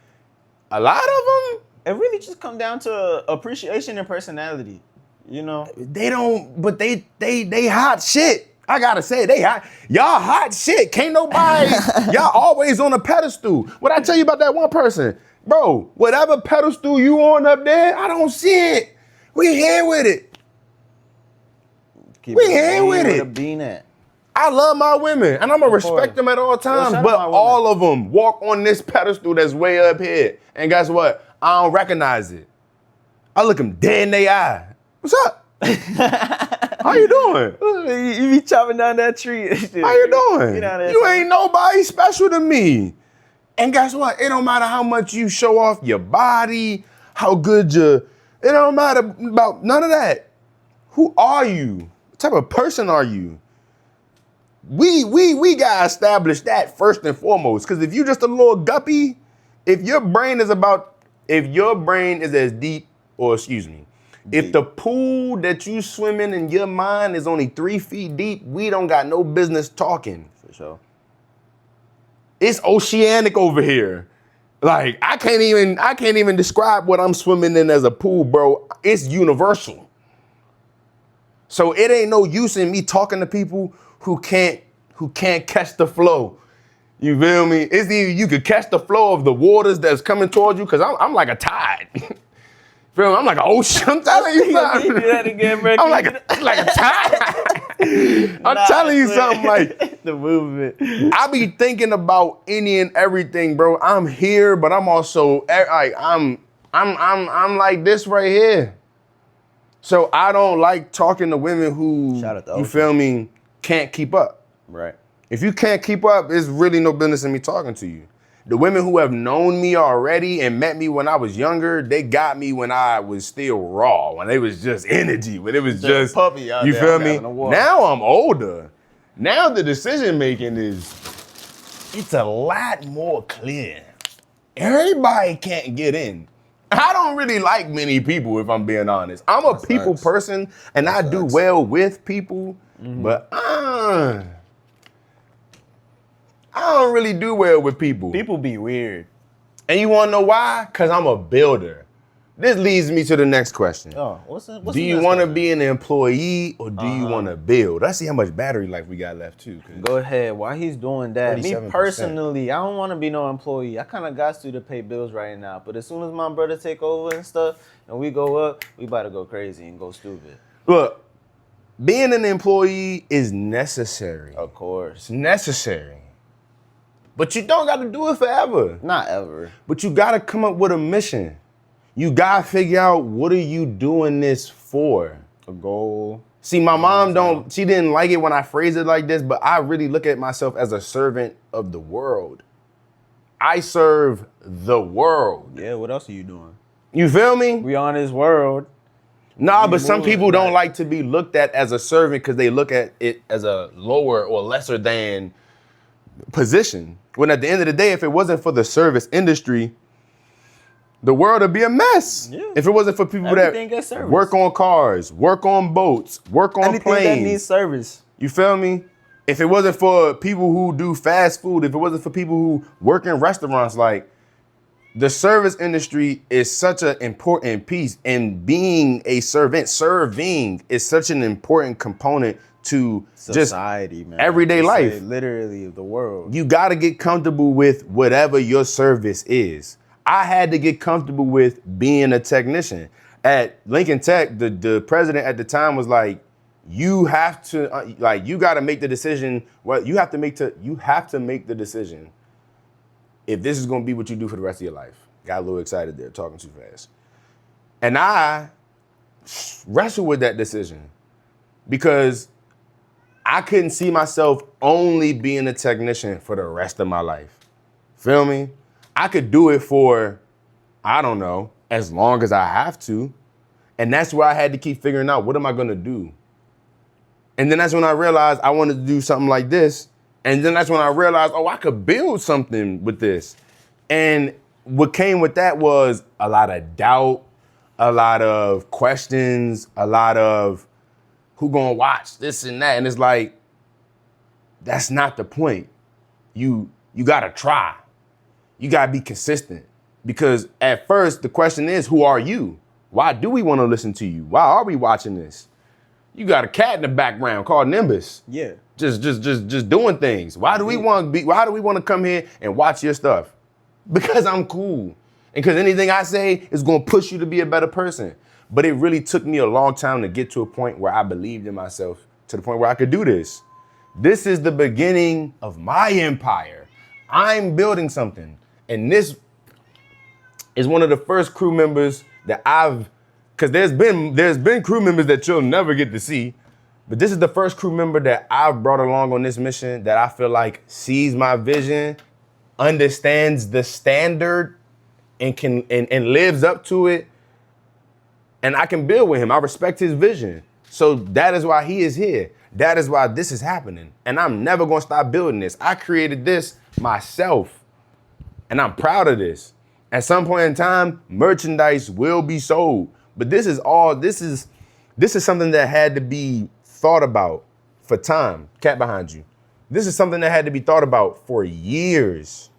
a lot of them, it really just come down to appreciation and personality. they don't. But they hot shit. I gotta say, they hot. Y'all hot shit. Can't nobody. Y'all always on a pedestal. What I tell you about that one person, bro? Whatever pedestal you on up there, I don't see it. We here with it. We here with it. Being at. I love my women, and I'm gonna respect them at all times. shout out But my women. all of them walk on this pedestal that's way up here, and guess what? I don't recognize it. I look them dead in their eye. What's up? How you doing? You be chopping down that tree. How you doing? You ain't nobody special to me. And guess what? It don't matter how much you show off your body, how good you. It don't matter about none of that. Who are you? What type of person are you? We gotta establish that first and foremost. Because if you just a little guppy, if your brain is as deep, or excuse me, if the pool that you swim in your mind is only 3 feet deep, we don't got no business talking. For sure. It's oceanic over here. Like I can't even describe what I'm swimming in as a pool, bro. It's universal. So it ain't no use in me talking to people who can't catch the flow. You feel me? It's either you could catch the flow of the waters that's coming towards you, because I'm like a tide. Feel me? I'm like an ocean. I'm telling you something. Do that again, bro. I'm like a tide. I'm telling you something, like the movement. I be thinking about any and everything, bro. I'm here, but I'm also like I'm like this right here. So I don't like talking to women who, Shout out to you Ocean. feel me, can't keep up. Right. If you can't keep up, it's really no business in me talking to you. The women who have known me already and met me when I was younger, they got me when I was still raw, when it was just energy, when it was just puppy out you there feel out there me? in the water. Now I'm older. Now the decision making it's a lot more clear. Everybody can't get in. I don't really like many people, if I'm being honest. I'm a people person, and I do well with people, but I don't really do well with people. People be weird. And you want to know why? Because I'm a builder. This leads me to the next question. Oh, what's Do you want to be an employee or do you want to build? Let's see how much battery life we got left too. Go ahead. While he's doing that, me 37%. personally, I don't want to be no employee. I kind of got to pay bills right now. But as soon as my brother take over and stuff, and we go up, we about to go crazy and go stupid. Look, being an employee is necessary. Of course. It's necessary. But you don't got to do it forever. Not ever. But you got to come up with a mission. You gotta figure out, what are you doing this for? A goal. See, my mom she didn't like it when I phrased it like this, but I really look at myself as a servant of the world. I serve the world. Yeah, what else are you doing? You feel me? We on this world. Nah, but some moving, people don't like- like to be looked at as a servant because they look at it as a lower or lesser than position. When at the end of the day, if it wasn't for the service industry, the world would be a mess. Yeah. If it wasn't for people Everything that gets service. work on cars, work on boats, work on Anything planes. that needs service. You feel me? If it wasn't for people who do fast food, if it wasn't for people who work in restaurants, like, the service industry is such an important piece, and being a servant, serving is such an important component to Society, just man. everyday You life. say literally the world. You got to get comfortable with whatever your service is. I had to get comfortable with being a technician. At Lincoln Tech, the president at the time was like, you have to, you got to make the decision. Well, you have to make the decision if this is going to be what you do for the rest of your life. Got a little excited there, talking too fast. And I wrestled with that decision because I couldn't see myself only being a technician for the rest of my life. Feel me? I could do it for, I don't know, as long as I have to. And that's where I had to keep figuring out, what am I gonna do? And then that's when I realized I wanted to do something like this. And then that's when I realized, oh, I could build something with this. And what came with that was a lot of doubt, a lot of questions, a lot of who gonna watch this and that. And it's like, that's not the point. You gotta try. You gotta be consistent. Because at first the question is, who are you? Why do we wanna listen to you? Why are we watching this? You got a cat in the background called Nimbus. Yeah. Just doing things. Why do we want to come here and watch your stuff? Because I'm cool. And because anything I say is going to push you to be a better person. But it really took me a long time to get to a point where I believed in myself, to the point where I could do this. This is the beginning of my empire. I'm building something. And this is one of the first crew members that because there's been crew members that you'll never get to see, but this is the first crew member that I've brought along on this mission that I feel like sees my vision, understands the standard, and lives up to it. And I can build with him. I respect his vision. So that is why he is here. That is why this is happening. And I'm never gonna stop building this. I created this myself. And I'm proud of this. At some point in time, merchandise will be sold. But this is something that had to be thought about for time. Cat behind you. This is something that had to be thought about for years.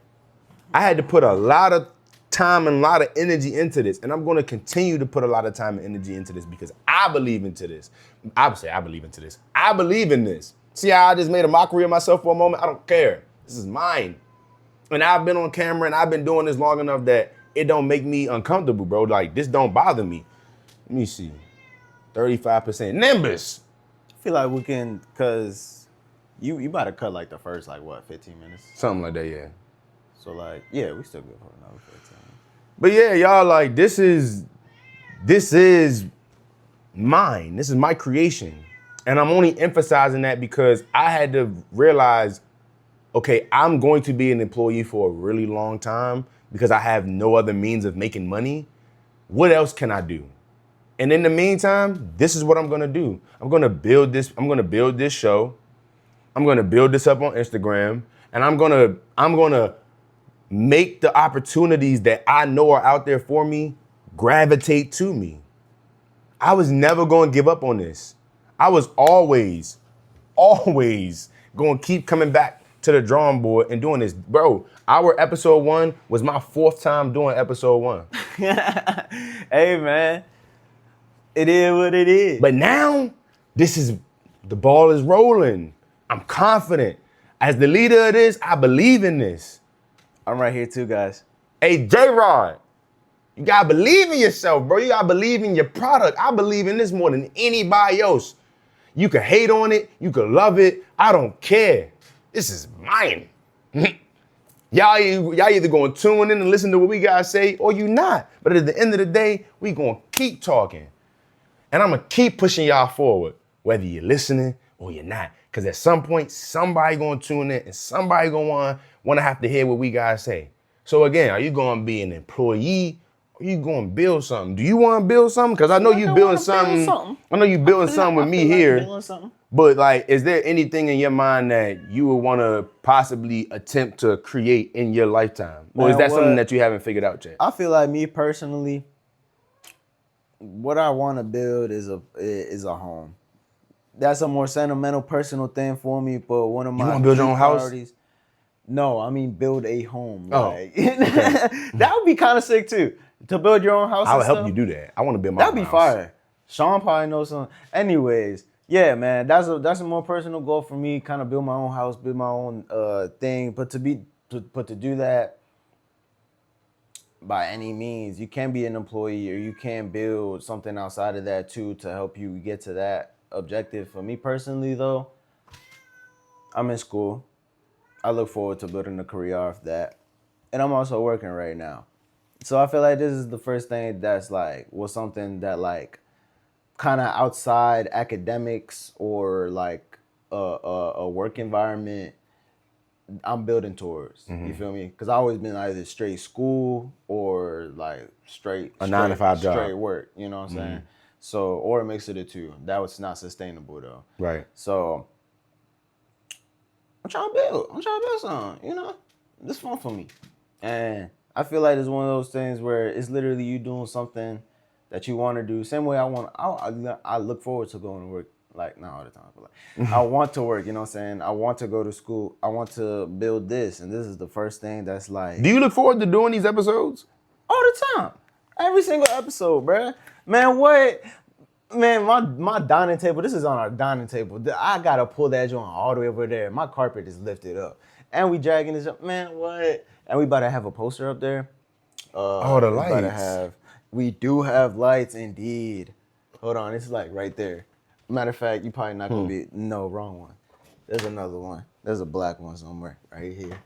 I had to put a lot of time and a lot of energy into this. And I'm going to continue to put a lot of time and energy into this because I believe into this. I believe into this. I believe in this. See how I just made a mockery of myself for a moment? I don't care. This is mine. And I've been on camera and I've been doing this long enough that it don't make me uncomfortable, bro. Like, this don't bother me. Let me see. 35%. Nimbus. I feel like we can, cause you about to cut like the first 15 minutes. Something like that, yeah. So yeah, we still good for another 15. But yeah, y'all, like, this is mine. This is my creation. And I'm only emphasizing that because I had to realize, okay, I'm going to be an employee for a really long time because I have no other means of making money. What else can I do? And in the meantime, this is what I'm gonna do. I'm gonna build this show. I'm gonna build this up on Instagram. And I'm gonna make the opportunities that I know are out there for me gravitate to me. I was never gonna give up on this. I was always gonna keep coming back to the drawing board and doing this. Bro, our episode 1 was my 4th time doing episode 1. Hey, man. It is what it is. But now, the ball is rolling. I'm confident. As the leader of this, I believe in this. I'm right here too, guys. Hey, J-Rod, you gotta believe in yourself, bro. You gotta believe in your product. I believe in this more than anybody else. You can hate on it. You can love it. I don't care. This is mine. Y'all either gonna tune in and listen to what we gotta say, or you not. But at the end of the day, we gonna keep talking. And I'm gonna keep pushing y'all forward, whether you're listening or you're not. Cause at some point, somebody gonna tune in and somebody gonna wanna have to hear what we gotta say. So again, are you gonna be an employee or you gonna build something? Do you wanna build something? Cause I know you building something. I know you building something with me here. But like, is there anything in your mind that you would wanna possibly attempt to create in your lifetime? Or is that something that you haven't figured out yet? I feel like me personally, what I want to build is a home. That's a more sentimental, personal thing for me. But one of my wanna build your own house? priorities. No, I mean build a home. Oh, Like, that would be kind of sick too. To build your own house. I would and help you do that. I want to build my own That'd be house. fire. Sean probably knows something. Anyways, yeah, man, that's a more personal goal for me. Kind of build my own house, build my own thing. But to do that by any means, you can be an employee or you can build something outside of that too to help you get to that objective. For me personally, though, I'm in school. I look forward to building a career off that, and I'm also working right now. So I feel like this is the first thing that's like was something that like kind of outside academics or like a work environment I'm building towards. You feel me? Because I've always been either straight school or like straight 9-to-5 job. straight work. You know what I'm saying? So or a mix of the two. That was not sustainable though. Right. So I'm trying to build something. You know, this fun for me, and I feel like it's one of those things where it's literally you doing something that you want to do. Same way I look forward to going to work. Like, not all the time, but like, I want to work, you know what I'm saying? I want to go to school. I want to build this. And this is the first thing that's like... Do you look forward to doing these episodes? All the time. Every single episode, bruh. Man, what? Man, my dining table, this is on our dining table. I got to pull that joint all the way over there. My carpet is lifted up. And we dragging this up. Man, what? And we about to have a poster up there. Oh, the lights. We do have lights, indeed. Hold on, it's like right there. Matter of fact, you probably not gonna be. No, wrong one. There's another one. There's a black one somewhere right here.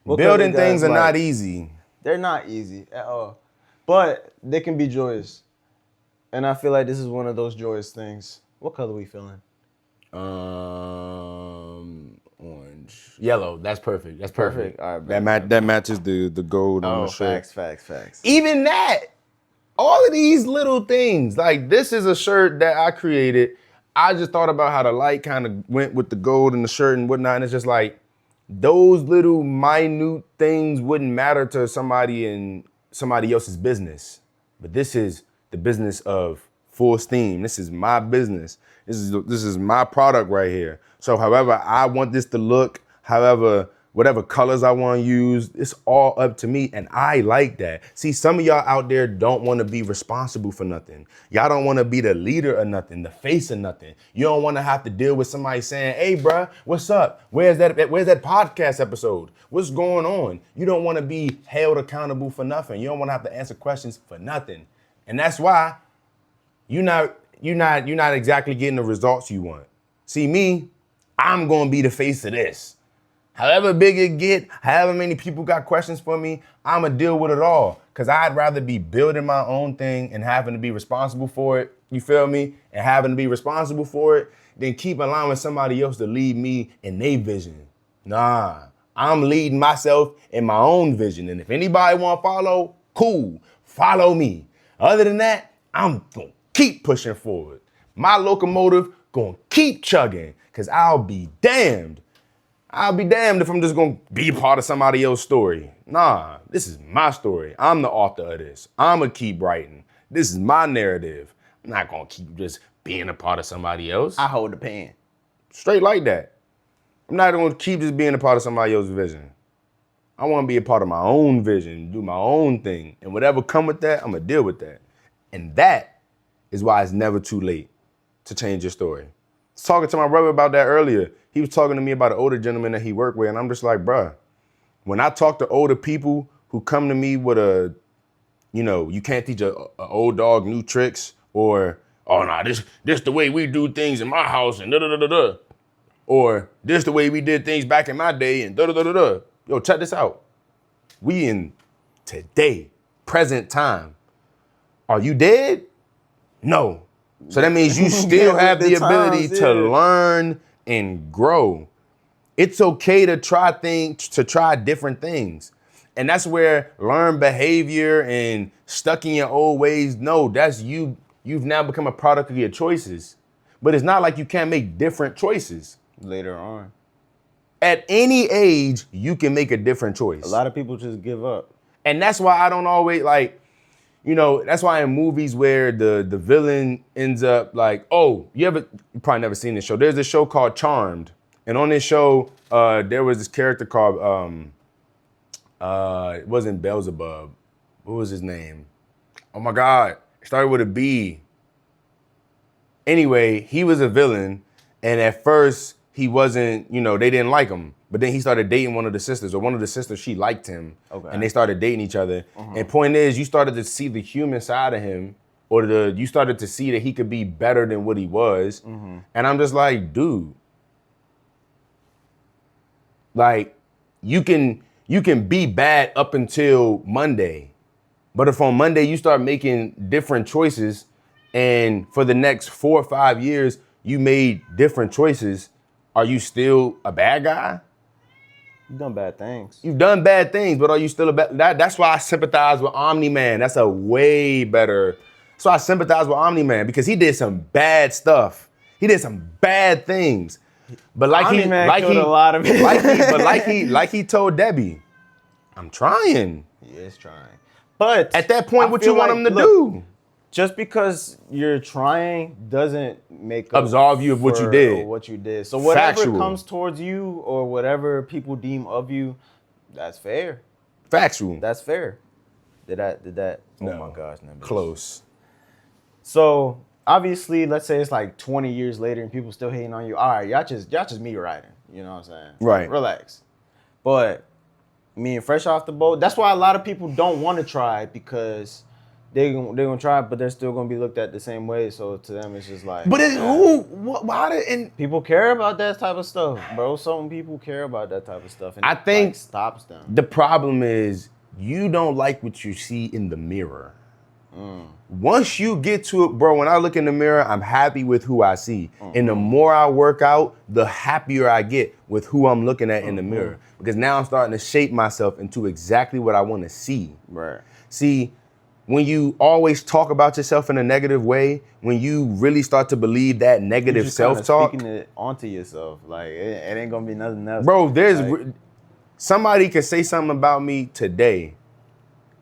Building things are not easy. They're not easy at all, but they can be joyous. And I feel like this is one of those joyous things. What color we feeling? Orange, yellow. That's perfect. That's perfect. All right, that matches the gold on the shirt. Facts. Even that, all of these little things. Like this is a shirt that I created. I just thought about how the light kind of went with the gold and the shirt and whatnot. And it's just like those little minute things wouldn't matter to somebody in somebody else's business. But this is the business of Full Steam. This is my business. This is my product right here. So however I want this to look, however, whatever colors I want to use, it's all up to me. And I like that. See, some of y'all out there don't want to be responsible for nothing. Y'all don't want to be the leader of nothing, the face of nothing. You don't want to have to deal with somebody saying, hey, bruh, what's up? Where's that podcast episode? What's going on? You don't want to be held accountable for nothing. You don't want to have to answer questions for nothing. And that's why you're not exactly getting the results you want. See me, I'm going to be the face of this. However big it get, however many people got questions for me, I'ma deal with it all. Cause I'd rather be building my own thing and having to be responsible for it, you feel me? And having to be responsible for it, than keep allowing somebody else to lead me in their vision. Nah, I'm leading myself in my own vision. And if anybody wanna follow, cool, follow me. Other than that, I'm gonna keep pushing forward. My locomotive gonna keep chugging, cause I'll be damned if I'm just gonna be a part of somebody else's story. Nah, this is my story. I'm the author of this. I'ma keep writing. This is my narrative. I'm not gonna keep just being a part of somebody else. I hold the pen. Straight like that. I'm not gonna keep just being a part of somebody else's vision. I wanna be a part of my own vision, do my own thing. And whatever come with that, I'm gonna deal with that. And that is why it's never too late to change your story. I was talking to my brother about that earlier. He was talking to me about an older gentleman that he worked with, and I'm just like, bruh, when I talk to older people who come to me with you can't teach a old dog new tricks, or, oh, nah, this the way we do things in my house, and da-da-da-da-da. Or, this the way we did things back in my day, and da-da-da-da-da. Yo, check this out. We in today, present time. Are you dead? No. So that means you still have the ability to learn and grow. It's okay to try different things. And that's where learned behavior and stuck in your old ways, no, that's you. You've now become a product of your choices. But it's not like you can't make different choices. Later on. At any age, you can make a different choice. A lot of people just give up. And that's why I don't always that's why in movies where the villain ends up like, oh, you probably never seen this show. There's a show called Charmed. And on this show, there was this character called, it wasn't Beelzebub. What was his name? Oh my God, it started with a B. Anyway, he was a villain. And at first, he wasn't, they didn't like him. But then he started dating one of the sisters, or one of the sisters, she liked him. Okay. And they started dating each other. And point is, you started to see the human side of him, or you started to see that he could be better than what he was. And I'm just like, dude, like, you can be bad up until Monday. But if on Monday you start making different choices, and for the next 4 or 5 years, you made different choices, are you still a bad guy? You've done bad things. You've done bad things, but are you still a bad? That's why I sympathize with Omni-Man. That's a way better. So I sympathize with Omni-Man because he did some bad stuff. He did some bad things. But like he told Debbie, I'm trying. He is trying. But at that point, what you want him to do? Just because you're trying doesn't make absolve you of what you did. What you did. So whatever comes towards you or whatever people deem of you, that's fair. Factual. That's fair. Did that? No. Oh my gosh, no. Close. So obviously, let's say it's like 20 years later and people still hating on you. All right, y'all just me riding. You know what I'm saying? Right. Relax. But me and fresh off the boat, that's why a lot of people don't want to try because they're gonna try, but they're still gonna be looked at the same way. So to them, it's just like. But why? People care about that type of stuff, bro. Some people care about that type of stuff, and I think stops them. The problem is you don't like what you see in the mirror. Once you get to it, bro. When I look in the mirror, I'm happy with who I see, and the more I work out, the happier I get with who I'm looking at in the mirror. Because now I'm starting to shape myself into exactly what I want to see. Right. See. When you always talk about yourself in a negative way, when you really start to believe that negative self-talk, speaking it onto yourself, like it ain't gonna be nothing else. Bro, somebody could say something about me today.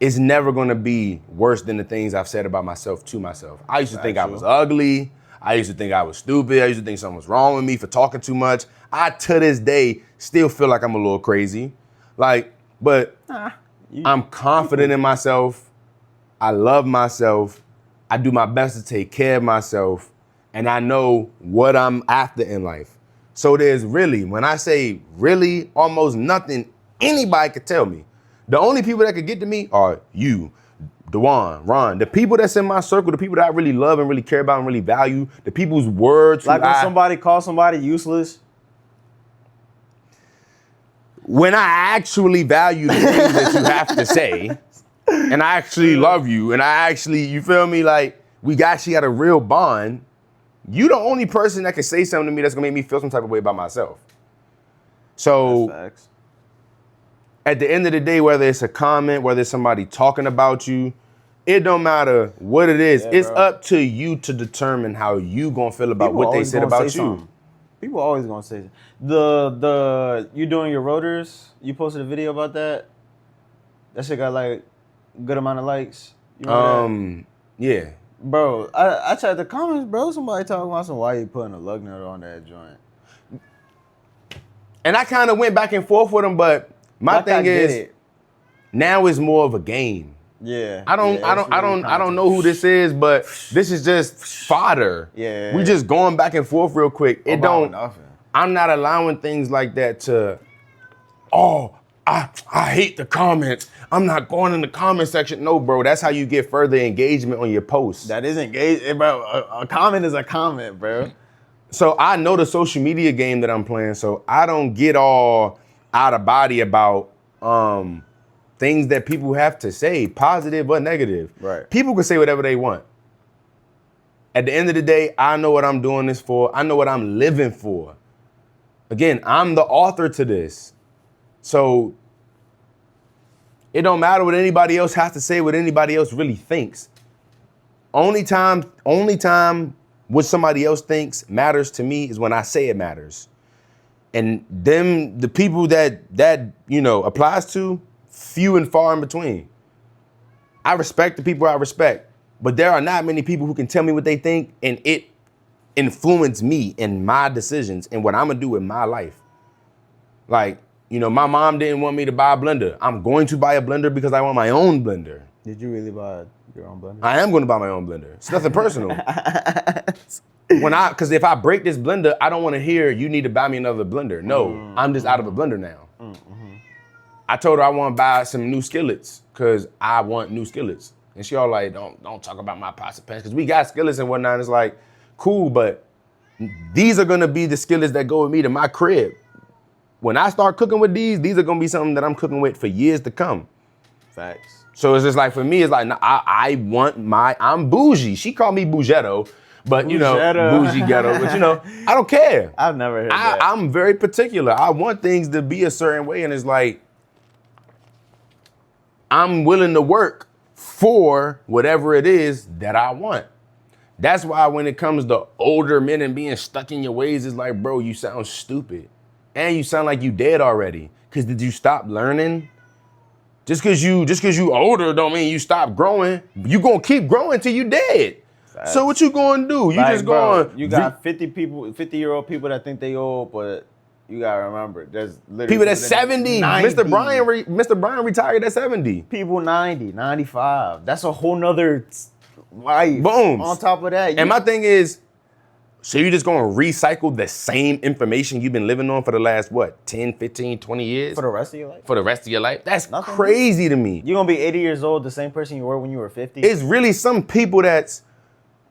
It's never gonna be worse than the things I've said about myself to myself. I used to think I was ugly. I used to think I was stupid. I used to think something was wrong with me for talking too much. I, to this day, still feel like I'm a little crazy. But I'm confident in myself. I love myself. I do my best to take care of myself. And I know what I'm after in life. So there's really, when I say really, almost nothing anybody could tell me. The only people that could get to me are you, Dewan, Ron, the people that's in my circle, the people that I really love and really care about and really value, the people's words. Like when somebody calls somebody useless. When I actually value the things that you have to say, and I actually love you, and you feel me? Like, we actually had a real bond. You the only person that can say something to me that's gonna make me feel some type of way about myself. So, that's facts. At the end of the day, whether it's a comment, whether it's somebody talking about you, it don't matter what it is. It's up to you to determine how you gonna feel about what they said about you. Something. People always gonna say the you doing your rotors. You posted a video about that. That shit got like good amount of likes. You know yeah. Bro, I checked the comments, bro. Somebody talking about why you putting a lug nut on that joint. And I kind of went back and forth with him, but my thing is now it's more of a game. Yeah. I don't know who this is, but this is just fodder. Yeah. We just going back and forth real quick. Nothing. I'm not allowing things like that to I hate the comments. I'm not going in the comment section. No, bro, that's how you get further engagement on your posts. That is engagement, bro. A comment is a comment, bro. So I know the social media game that I'm playing, so I don't get all out of body about the things that people have to say, positive or negative. Right. People can say whatever they want. At the end of the day, I know what I'm doing this for. I know what I'm living for. Again, I'm the author to this. So it don't matter what anybody else has to say, what anybody else really thinks. Only time what somebody else thinks matters to me is when I say it matters. And the people that applies to, few and far in between. I respect the people I respect, but there are not many people who can tell me what they think and it influence me in my decisions and what I'm gonna do with my life. Like, my mom didn't want me to buy a blender. I'm going to buy a blender because I want my own blender. Did you really buy your own blender? I am going to buy my own blender. It's nothing personal. Because if I break this blender, I don't want to hear you need to buy me another blender. No, I'm just out of a blender now. I told her I want to buy some new skillets because I want new skillets. And she all like, don't talk about my pots and pans because we got skillets and whatnot. It's like, cool, but these are going to be the skillets that go with me to my crib. When I start cooking with these are going to be something that I'm cooking with for years to come. Facts. So it's just like, for me, it's like, I'm bougie. She called me bougetto, but bougie ghetto, but I don't care. I've never heard that. I'm very particular. I want things to be a certain way, and it's like, I'm willing to work for whatever it is that I want. That's why when it comes to older men and being stuck in your ways, it's like, bro, you sound stupid. And you sound like you dead already. Cause did you stop learning? Just cause you older don't mean you stop growing. You gonna keep growing till you dead. Facts. So what you gonna do? You like, just going. You got 50-year-old people that think they old, but you gotta remember, there's literally people that's 70. 90. Mr. Bryan retired at 70. People 90, 95. That's a whole nother life. Boom. On top of that. And my thing is, so you just gonna recycle the same information you've been living on for the last, 10, 15, 20 years? For the rest of your life? For the rest of your life? That's nothing crazy to me. You're gonna be 80 years old, the same person you were when you were 50? It's really some people that's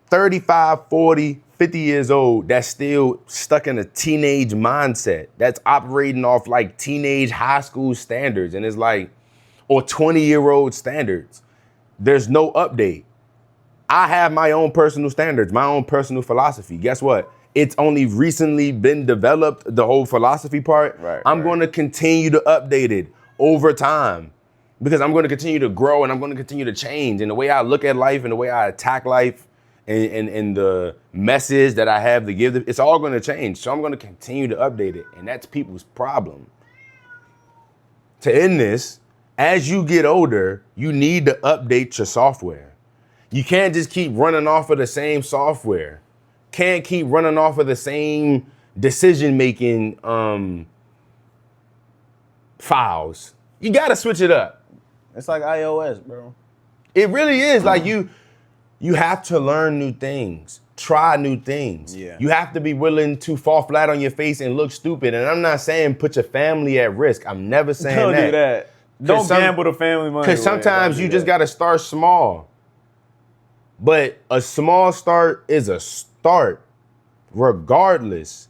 35, 40, 50 years old that's still stuck in a teenage mindset, that's operating off like teenage high school standards, and it's like, or 20-year-old standards. There's no update. I have my own personal standards, my own personal philosophy. Guess what? It's only recently been developed, the whole philosophy part. I'm going to continue to update it over time because I'm going to continue to grow and I'm going to continue to change. And the way I look at life and the way I attack life and the message that I have to give, it's all going to change. So I'm going to continue to update it. And that's people's problem. To end this, as you get older, you need to update your software. You can't just keep running off of the same software. Can't keep running off of the same decision-making files. You gotta switch it up. It's like iOS, bro. It really is. Like you have to learn new things, try new things. Yeah. You have to be willing to fall flat on your face and look stupid. And I'm not saying put your family at risk. I'm never saying Don't that. do that. Don't gamble the family money. Because sometimes you just gotta start small. But a small start is a start, regardless.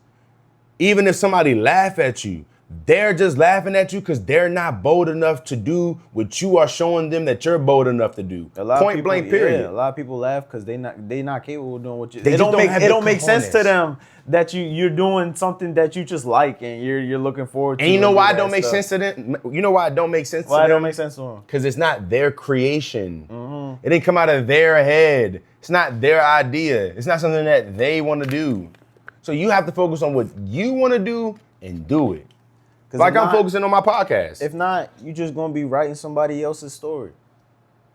Even if somebody laugh at you, they're just laughing at you because they're not bold enough to do what you are showing them that you're bold enough to do. Point blank, period. Yeah, a lot of people laugh because they not capable of doing what you. It don't make sense to them that you're doing something that you just like and you're looking forward to. And you know why it don't make sense to them? You know why it don't make sense to them? Why it don't make sense to them? Because it's not their creation. It didn't come out of their head. It's not their idea. It's not something that they want to do. So you have to focus on what you want to do and do it. Like I'm focusing on my podcast. If not, you just gonna be writing somebody else's story.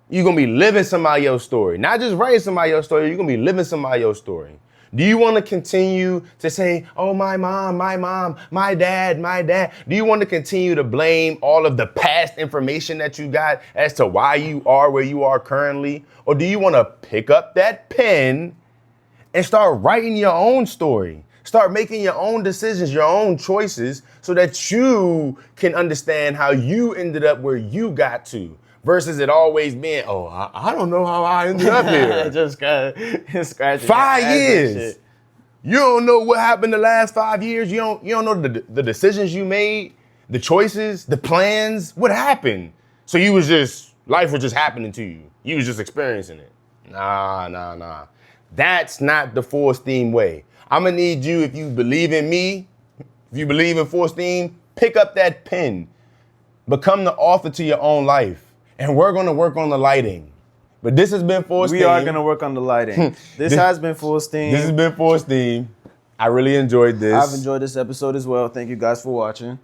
You're gonna be living somebody else's story. Not just writing somebody else's story, you're gonna be living somebody else's story. Do you want to continue to say, oh, my mom, my dad? Do you want to continue to blame all of the past information that you got as to why you are where you are currently? Or do you want to pick up that pen and start writing your own story? Start making your own decisions, your own choices, so that you can understand how you ended up where you got to. Versus it always being, oh, I don't know how I ended up here. Just scratching 5 years. You don't know what happened the last 5 years. You don't know the decisions you made, the choices, the plans. What happened? So life was just happening to you. You was just experiencing it. Nah. That's not the full steam way. I'm gonna need you, if you believe in me, if you believe in full steam, pick up that pen. Become the author to your own life. And we're gonna work on the lighting. But this has been full steam. We are gonna work on the lighting. This has been full steam. This has been full steam. I really enjoyed this. I've enjoyed this episode as well. Thank you guys for watching.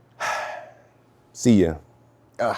See ya.